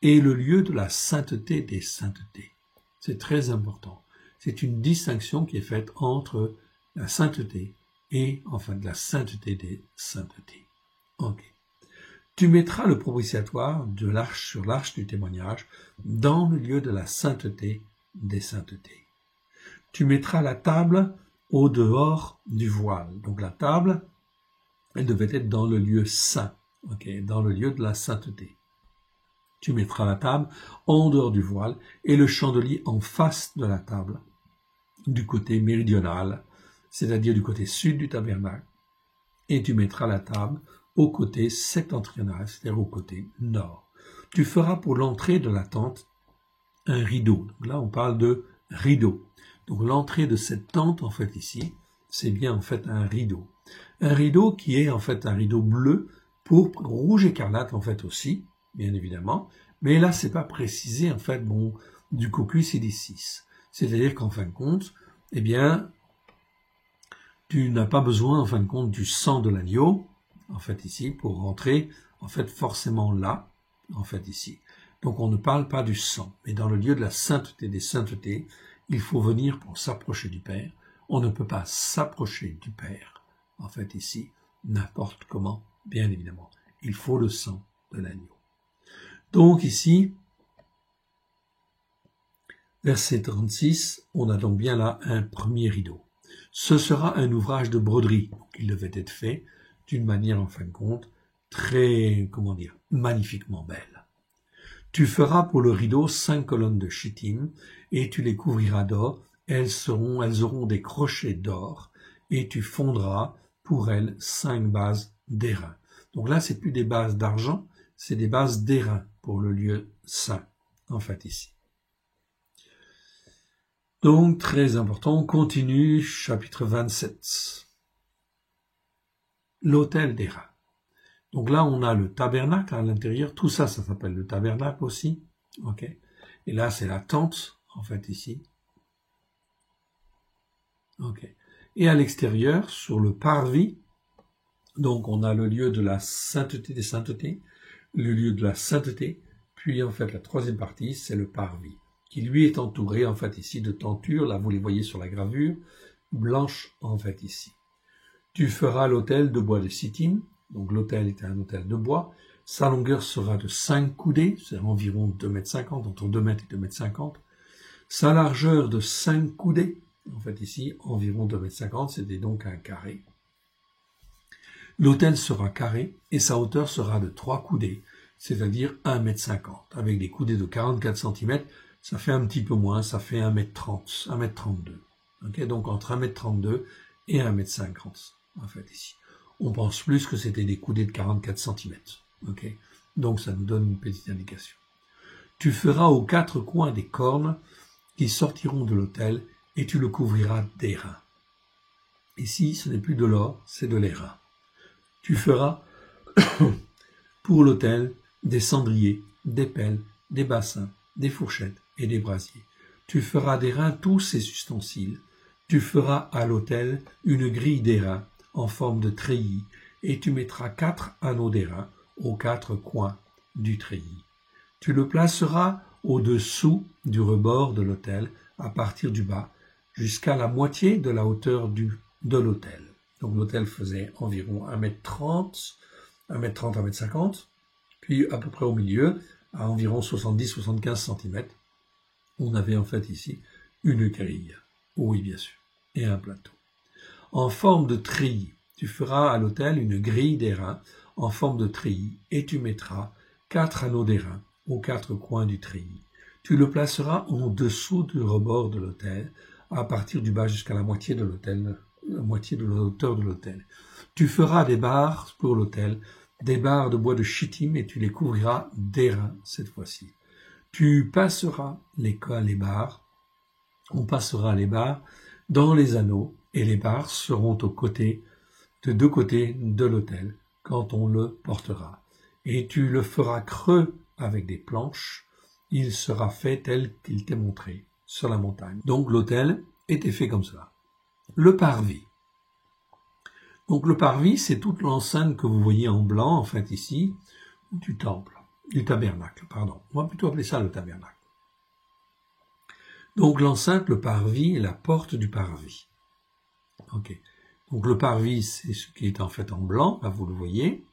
et le lieu de la sainteté des saintetés. C'est très important. C'est une distinction qui est faite entre la sainteté et, enfin, de la sainteté des saintetés. Ok. Tu mettras le propitiatoire de l'arche sur l'arche du témoignage dans le lieu de la sainteté des saintetés. Tu mettras la table au dehors du voile. Donc la table, elle devait être dans le lieu saint, dans le lieu de la sainteté. Tu mettras la table en dehors du voile et le chandelier en face de la table, du côté méridional, c'est-à-dire du côté sud du tabernacle, et tu mettras la table au côté septentrional, c'est-à-dire au côté nord. Tu feras pour l'entrée de la tente un rideau. Donc là, on parle de rideau. Donc l'entrée de cette tente, en fait, ici, c'est bien en fait un rideau. Un rideau qui est en fait un rideau bleu, pourpre, rouge écarlate en fait aussi, bien évidemment. Mais là, c'est pas précisé en fait, bon, du caucus idicis. C'est-à-dire qu'en fin de compte, eh bien, tu n'as pas besoin en fin de compte du sang de l'agneau, en fait ici, pour rentrer en fait forcément là, en fait ici. Donc on ne parle pas du sang, mais dans le lieu de la sainteté des saintetés, il faut venir pour s'approcher du Père. On ne peut pas s'approcher du Père, en fait ici, n'importe comment, bien évidemment. Il faut le sang de l'agneau. Donc ici, verset 36, on a donc bien là un premier rideau. Ce sera un ouvrage de broderie, donc il devait être fait d'une manière, en fin de compte, très, magnifiquement belle. Tu feras pour le rideau 5 colonnes de chittim, et tu les couvriras d'or. Elles auront des crochets d'or, et tu fondras pour elles 5 bases d'airain. Donc là, c'est plus des bases d'argent, c'est des bases d'airain pour le lieu saint, en fait ici. Donc, très important, on continue, chapitre 27. L'autel d'airain. Donc là, on a le tabernacle à l'intérieur. Tout ça, ça s'appelle le tabernacle aussi. Et là, c'est la tente, en fait, ici. Et à l'extérieur, sur le parvis, donc on a le lieu de la sainteté des saintetés, le lieu de la sainteté, puis en fait, la troisième partie, c'est le parvis, qui lui est entouré, en fait, ici, de tentures. Là, vous les voyez sur la gravure, blanches, en fait, ici. Tu feras l'autel de bois de sittim. Donc l'autel est un autel de bois. Sa longueur sera de 5 coudées, c'est environ 2,50 m, entre 2 m et 2,50 m. Sa largeur de 5 coudées, en fait ici, environ 2,50 m, c'était donc un carré. L'autel sera carré et sa hauteur sera de 3 coudées, c'est-à-dire 1,50 m. Avec des coudées de 44 cm, ça fait un petit peu moins, ça fait 1,30 m, 1,32 m. Donc entre 1,32 m et 1,50 m, en fait ici. On pense plus que c'était des coudées de 44 cm. Donc ça nous donne une petite indication. Tu feras aux 4 coins des cornes qui sortiront de l'autel et tu le couvriras d'airain. Ici, ce n'est plus de l'or, c'est de l'airain. Tu feras pour l'autel des cendriers, des pelles, des bassins, des fourchettes et des brasiers. Tu feras d'airain tous ces ustensiles. Tu feras à l'autel une grille d'airain en forme de treillis, et tu mettras 4 anneaux d'airain aux 4 coins du treillis. Tu le placeras au-dessous du rebord de l'autel, à partir du bas, jusqu'à la moitié de la hauteur de l'autel. Donc l'autel faisait environ 1,30 m, 1,50 m, puis à peu près au milieu, à environ 70-75 cm, on avait en fait ici une grille, oui bien sûr, et un plateau. En forme de treillis, tu feras à l'autel une grille d'airain en forme de treillis, et tu mettras 4 anneaux d'airain aux 4 coins du treillis. Tu le placeras en dessous du rebord de l'autel, à partir du bas jusqu'à la moitié de l'autel, la moitié de la hauteur de l'autel. Tu feras des barres pour l'autel, des barres de bois de chittim, et tu les couvriras d'airain cette fois-ci. Tu passeras on passera les barres dans les anneaux, et les barres seront de 2 côtés de l'autel quand on le portera. Et tu le feras creux avec des planches, il sera fait tel qu'il t'est montré sur la montagne. Donc l'autel était fait comme cela. Le parvis. Donc le parvis, c'est toute l'enceinte que vous voyez en blanc, en fait ici, du tabernacle, pardon. On va plutôt appeler ça le tabernacle. Donc l'enceinte, le parvis et la porte du parvis. Donc le parvis, c'est ce qui est en fait en blanc, là vous le voyez,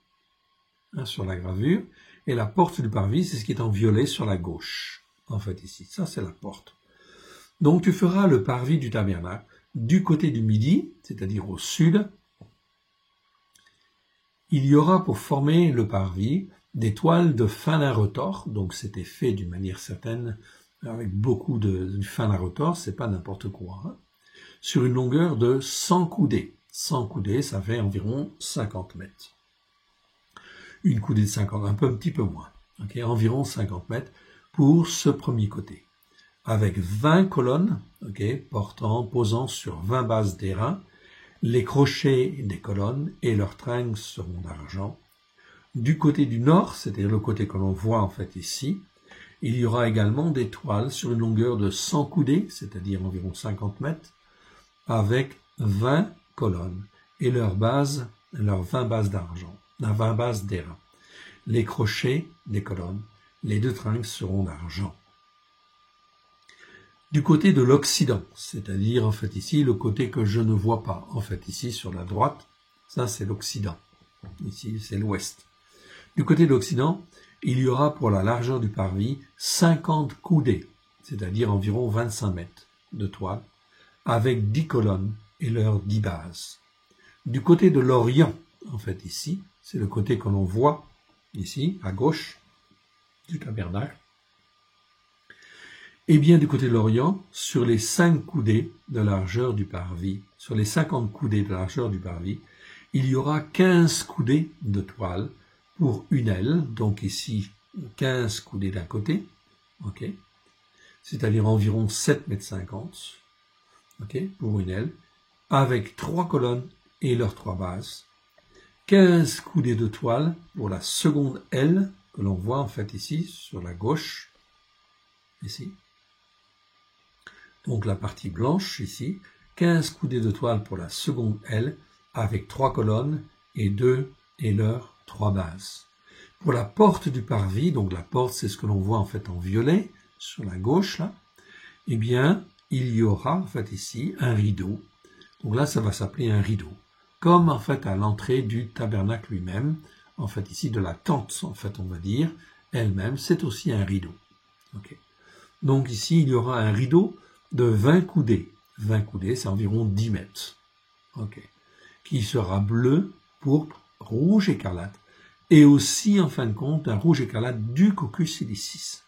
sur la gravure, et la porte du parvis, c'est ce qui est en violet sur la gauche, en fait ici. Ça, c'est la porte. Donc tu feras le parvis du tabernacle du côté du midi, c'est-à-dire au sud, il y aura pour former le parvis des toiles de fin à retors, donc c'était fait d'une manière certaine, avec beaucoup de fin à retors, c'est pas n'importe quoi, hein, sur une longueur de 100 coudées. 100 coudées, ça fait environ 50 mètres. Une coudée de 50, un petit peu moins, okay, environ 50 mètres pour ce premier côté, avec 20 colonnes, okay, posant sur 20 bases d'airain. Les crochets des colonnes et leurs tringles seront d'argent. Du côté du nord, c'est-à-dire le côté que l'on voit en fait ici, il y aura également des toiles sur une longueur de 100 coudées, c'est-à-dire environ 50 mètres, avec 20 colonnes et leurs 20 bases d'argent, 20 bases d'airain. Les crochets des colonnes, les deux tringles seront d'argent. Du côté de l'Occident, c'est-à-dire en fait ici le côté que je ne vois pas, en fait ici sur la droite, ça c'est l'Occident, ici c'est l'Ouest. Du côté de l'Occident, il y aura pour la largeur du parvis 50 coudées, c'est-à-dire environ 25 mètres de toile, avec 10 colonnes et leurs 10 bases. Du côté de l'Orient, en fait ici, c'est le côté que l'on voit ici, à gauche du tabernacle. Et bien du côté de l'Orient, sur les 5 coudées de largeur du parvis, sur les 50 coudées de largeur du parvis, il y aura 15 coudées de toile pour une aile, donc ici 15 coudées d'un côté, okay, c'est-à-dire environ 7,50 m, okay, pour une aile, avec 3 colonnes et leurs 3 bases. 15 coudées de toile pour la seconde aile, que l'on voit en fait ici, sur la gauche, ici. Donc la partie blanche ici, 15 coudées de toile pour la seconde aile, avec 3 colonnes et leurs 3 bases. Pour la porte du parvis, donc la porte c'est ce que l'on voit en fait en violet, sur la gauche là, eh bien il y aura en fait ici un rideau. Donc là ça va s'appeler un rideau. Comme en fait à l'entrée du tabernacle lui-même, en fait ici de la tente en fait on va dire, elle-même c'est aussi un rideau. Okay. Donc ici il y aura un rideau de 20 coudées. 20 coudées c'est environ 10 mètres. Okay. Qui sera bleu, pourpre, rouge écarlate, et aussi, en fin de compte, un rouge écarlate du Coccus silicis.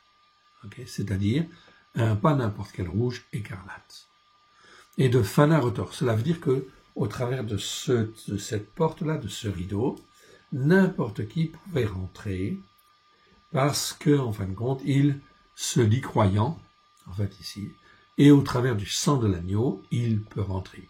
Okay, c'est-à-dire, pas n'importe quel rouge écarlate. Et de fin à retors. Cela veut dire que, au travers de cette porte-là, de ce rideau, n'importe qui pouvait rentrer, parce que, en fin de compte, il se dit croyant, en fait ici, et au travers du sang de l'agneau, il peut rentrer.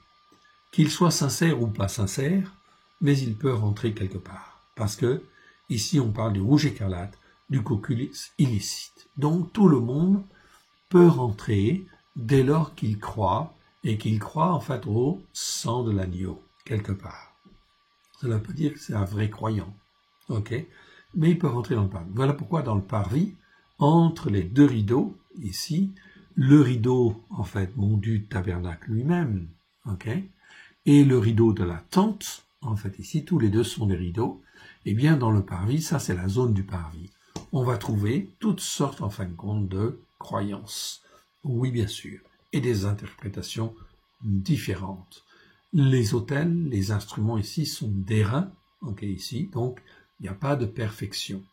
Qu'il soit sincère ou pas sincère, mais il peut rentrer quelque part. Parce que, ici, on parle du rouge écarlate, du coccus illicite. Donc, tout le monde peut rentrer dès lors qu'il croit, et qu'il croit, en fait, au sang de l'agneau, quelque part. Cela peut dire que c'est un vrai croyant. Ok? Mais il peut rentrer dans le parvis. Voilà pourquoi, dans le parvis, entre les deux rideaux, ici, le rideau, en fait, du tabernacle lui-même, ok? Et le rideau de la tente, en fait ici, tous les deux sont des rideaux, et bien dans le parvis, ça c'est la zone du parvis. On va trouver toutes sortes, en fin de compte, de croyances. Oui, bien sûr, et des interprétations différentes. Les autels, les instruments ici sont d'airain, ok, ici, donc il n'y a pas de perfection.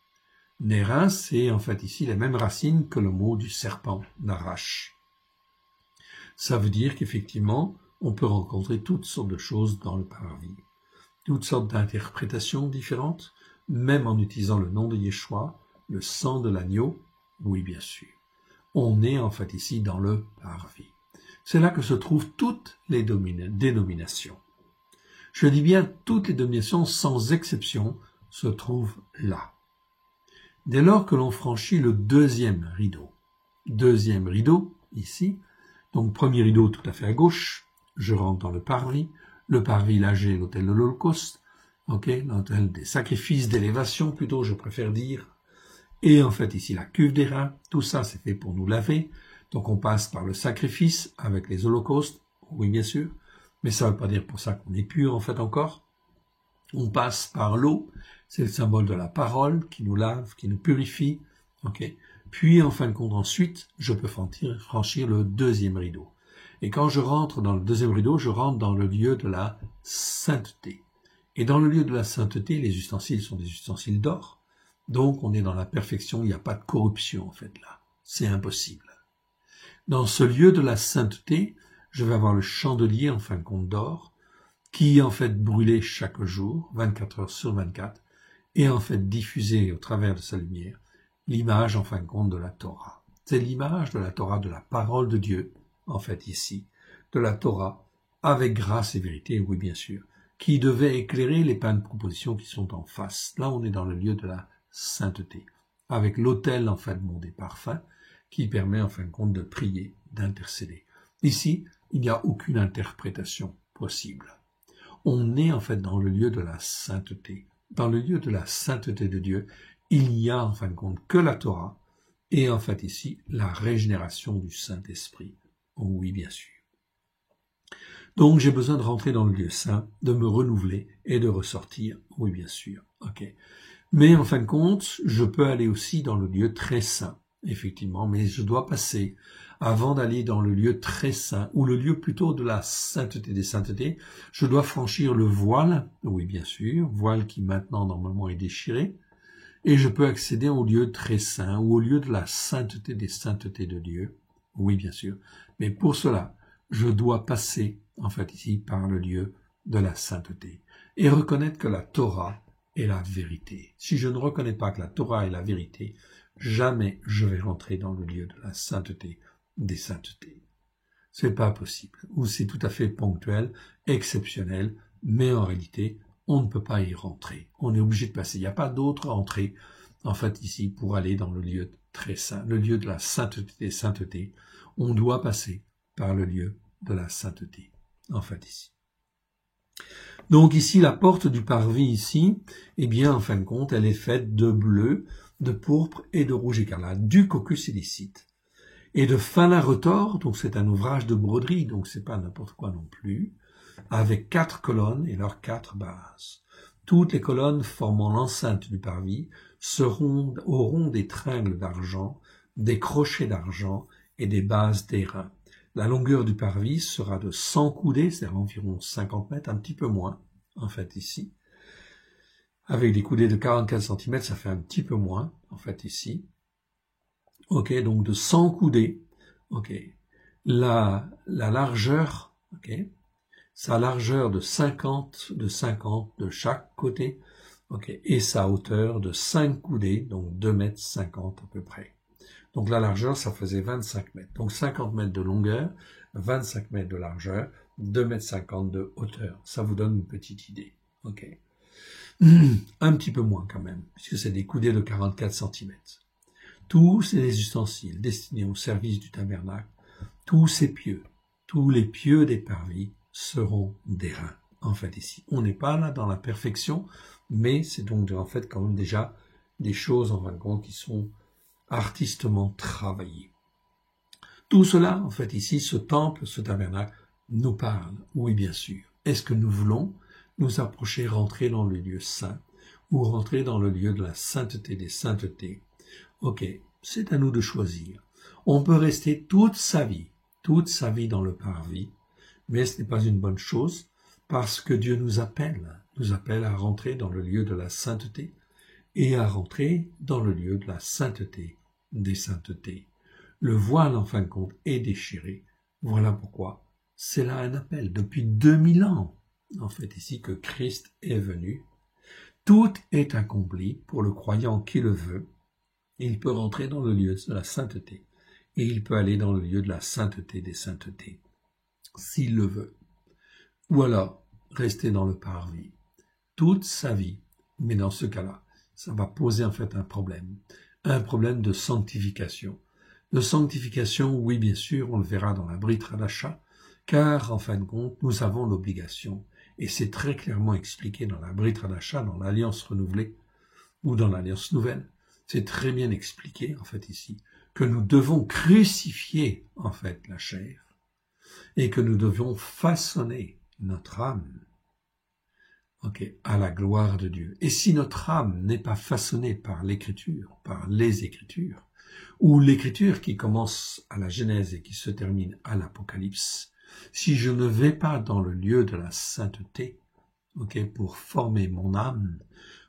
D'airain, c'est en fait ici la même racine que le mot du serpent, d'arrache. Ça veut dire qu'effectivement, on peut rencontrer toutes sortes de choses dans le parvis. Toutes sortes d'interprétations différentes, même en utilisant le nom de Yeshua, le sang de l'agneau, oui bien sûr. On est en fait ici dans le parvis. C'est là que se trouvent toutes les dénominations. Je dis bien toutes les dénominations sans exception se trouvent là. Dès lors que l'on franchit le deuxième rideau, ici, donc premier rideau tout à fait à gauche, je rentre dans le parvis là j'ai l'autel de l'Holocauste, okay, l'autel des sacrifices d'élévation plutôt, je préfère dire, et en fait ici la cuve d'airain, tout ça c'est fait pour nous laver, donc on passe par le sacrifice avec les holocaustes, oui bien sûr, mais ça ne veut pas dire pour ça qu'on est pur en fait encore. On passe par l'eau, c'est le symbole de la parole qui nous lave, qui nous purifie. Okay. Puis, en fin de compte, ensuite, je peux franchir le deuxième rideau. Et quand je rentre dans le deuxième rideau, je rentre dans le lieu de la sainteté. Et dans le lieu de la sainteté, les ustensiles sont des ustensiles d'or. Donc on est dans la perfection, il n'y a pas de corruption en fait là. C'est impossible. Dans ce lieu de la sainteté, je vais avoir le chandelier en fin de compte d'or, qui est en fait brûlé chaque jour, 24 heures sur 24, et en fait diffusé au travers de sa lumière, l'image en fin de compte de la Torah. C'est l'image de la Torah, de la parole de Dieu, en fait ici, de la Torah, avec grâce et vérité, oui bien sûr, qui devait éclairer les pains de proposition qui sont en face. Là on est dans le lieu de la sainteté, avec l'autel en fin de compte des parfums, qui permet en fin de compte de prier, d'intercéder. Ici, il n'y a aucune interprétation possible. On est en fait dans le lieu de la sainteté. Dans le lieu de la sainteté de Dieu, il n'y a en fin de compte que la Torah et en fait ici la régénération du Saint-Esprit. Oui, bien sûr. Donc j'ai besoin de rentrer dans le lieu saint, de me renouveler et de ressortir. Oui, bien sûr. Ok. Mais en fin de compte, je peux aller aussi dans le lieu très saint, effectivement, mais je dois passer, avant d'aller dans le lieu très saint, ou le lieu plutôt de la sainteté des saintetés, je dois franchir le voile, oui bien sûr, voile qui maintenant normalement est déchiré, et je peux accéder au lieu très saint, ou au lieu de la sainteté des saintetés de Dieu, oui bien sûr, mais pour cela, je dois passer, en fait ici, par le lieu de la sainteté, et reconnaître que la Torah est la vérité. Si je ne reconnais pas que la Torah est la vérité, jamais je vais rentrer dans le lieu de la sainteté des saintetés. C'est pas possible. Ou c'est tout à fait ponctuel, exceptionnel, mais en réalité, on ne peut pas y rentrer. On est obligé de passer. Il n'y a pas d'autre entrée, en fait, ici, pour aller dans le lieu très saint, le lieu de la sainteté des saintetés. On doit passer par le lieu de la sainteté, en fait, ici. Donc ici, la porte du parvis ici, eh bien, en fin de compte, elle est faite de bleu, de pourpre et de rouge écarlate, du cocus illicite. Et de fin lin retors, donc c'est un ouvrage de broderie, donc c'est pas n'importe quoi non plus, avec 4 colonnes et leurs 4 bases. Toutes les colonnes formant l'enceinte du parvis auront des tringles d'argent, des crochets d'argent et des bases d'airain. La longueur du parvis sera de 100 coudées, c'est-à-dire environ 50 mètres, un petit peu moins, en fait, ici. Avec des coudées de 44 cm, ça fait un petit peu moins, en fait, ici. Ok, donc de 100 coudées. Ok. La largeur, ok. Sa largeur de 50 de chaque côté. Ok. Et sa hauteur de 5 coudées, donc 2,50 m à peu près. Donc la largeur, ça faisait 25 mètres. Donc 50 mètres de longueur, 25 mètres de largeur, 2,50 m de hauteur. Ça vous donne une petite idée. Ok. Un petit peu moins quand même, puisque c'est des coudées de 44 cm. Tous ces ustensiles destinés au service du tabernacle, tous ces pieux, tous les pieux des parvis seront d'airain. En fait, ici, on n'est pas là dans la perfection, mais c'est donc en fait quand même déjà des choses en fin de compte qui sont artistement travaillées. Tout cela, en fait, ici, ce temple, ce tabernacle, nous parle, oui bien sûr. Est-ce que nous voulons nous approcher, rentrer dans le lieu saint, ou rentrer dans le lieu de la sainteté des saintetés? Ok, c'est à nous de choisir. On peut rester toute sa vie dans le parvis, mais ce n'est pas une bonne chose, parce que Dieu nous appelle à rentrer dans le lieu de la sainteté, et à rentrer dans le lieu de la sainteté des saintetés. Le voile, en fin de compte, est déchiré. Voilà pourquoi c'est là un appel. Depuis 2000 ans, en fait, ici, que Christ est venu. Tout est accompli pour le croyant qui le veut. Il peut rentrer dans le lieu de la sainteté. Et il peut aller dans le lieu de la sainteté des saintetés, s'il le veut. Ou alors, rester dans le parvis toute sa vie. Mais dans ce cas-là, ça va poser en fait un problème de sanctification. De sanctification, oui, bien sûr, on le verra dans la Brit Hadasha, car, en fin de compte, nous avons l'obligation, et c'est très clairement expliqué dans la Brit Hadasha, dans l'Alliance renouvelée, ou dans l'Alliance nouvelle, c'est très bien expliqué, en fait, ici, que nous devons crucifier, en fait, la chair, et que nous devons façonner notre âme, à la gloire de Dieu. Et si notre âme n'est pas façonnée par l'écriture, par les écritures, ou l'écriture qui commence à la Genèse et qui se termine à l'Apocalypse, si je ne vais pas dans le lieu de la sainteté, pour former mon âme,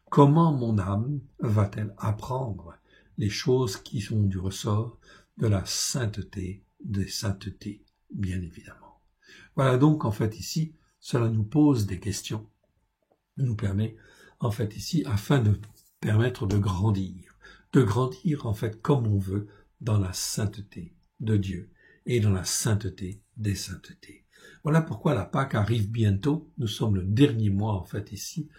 comment mon âme va-t-elle apprendre les choses qui sont du ressort de la sainteté des saintetés, bien évidemment. Voilà donc en fait ici, cela nous pose des questions, nous permet en fait ici, afin de permettre de grandir en fait comme on veut dans la sainteté de Dieu et dans la sainteté des saintetés. Voilà pourquoi la Pâque arrive bientôt, nous sommes le dernier mois en fait ici,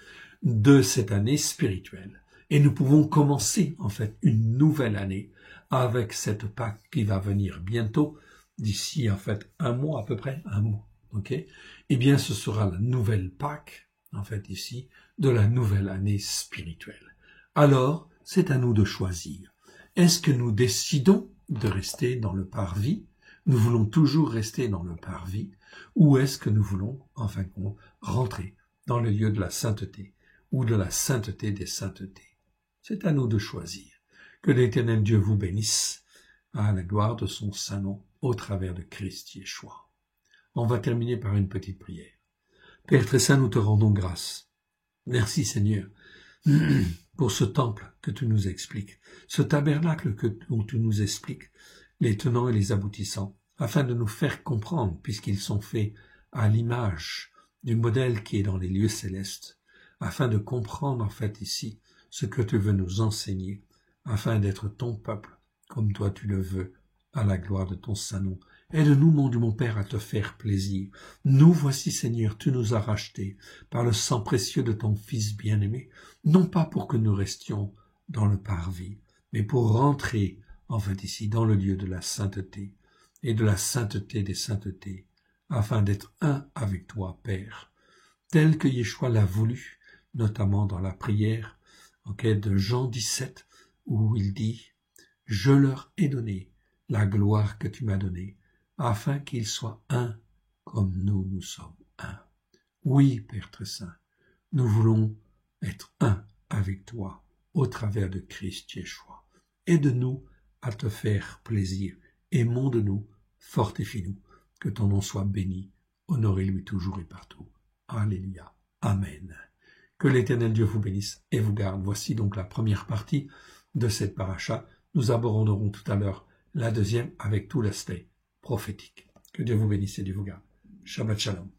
de cette année spirituelle. Et nous pouvons commencer en fait une nouvelle année avec cette Pâque qui va venir bientôt, d'ici en fait un mois à peu près, un mois. Eh bien ce sera la nouvelle Pâque, en fait ici, de la nouvelle année spirituelle. Alors, c'est à nous de choisir. Est-ce que nous décidons de rester dans le parvis? Nous voulons toujours rester dans le parvis, ou est-ce que nous voulons, en fin de compte, rentrer dans le lieu de la sainteté, ou de la sainteté des saintetés? C'est à nous de choisir. Que l'Éternel Dieu vous bénisse, à la gloire de son saint nom, au travers de Christ Yeshua. On va terminer par une petite prière. Père très saint, nous te rendons grâce. Merci Seigneur pour ce temple que tu nous expliques, ce tabernacle dont tu nous expliques les tenants et les aboutissants, afin de nous faire comprendre, puisqu'ils sont faits à l'image du modèle qui est dans les lieux célestes, afin de comprendre en fait ici ce que tu veux nous enseigner, afin d'être ton peuple, comme toi tu le veux, à la gloire de ton saint nom. Aide-nous, mon Dieu, mon Père, à te faire plaisir. Nous voici, Seigneur, tu nous as rachetés par le sang précieux de ton Fils bien-aimé, non pas pour que nous restions dans le parvis, mais pour rentrer, en fait, ici, dans le lieu de la sainteté et de la sainteté des saintetés, afin d'être un avec toi, Père, tel que Yeshua l'a voulu, notamment dans la prière, de Jean 17, où il dit « Je leur ai donné la gloire que tu m'as donnée, afin qu'ils soient un comme nous sommes un. » Oui, Père très saint, nous voulons être un avec toi au travers de Christ Yeshua. Aide-nous à te faire plaisir. Aimons-nous, fortifie-nous. Que ton nom soit béni, honorez-lui toujours et partout. Alléluia. Amen. Que l'Éternel Dieu vous bénisse et vous garde. Voici donc la première partie de cette paracha. Nous aborderons tout à l'heure la deuxième avec tout l'aspect prophétique. Que Dieu vous bénisse et Dieu vous garde. Shabbat Shalom.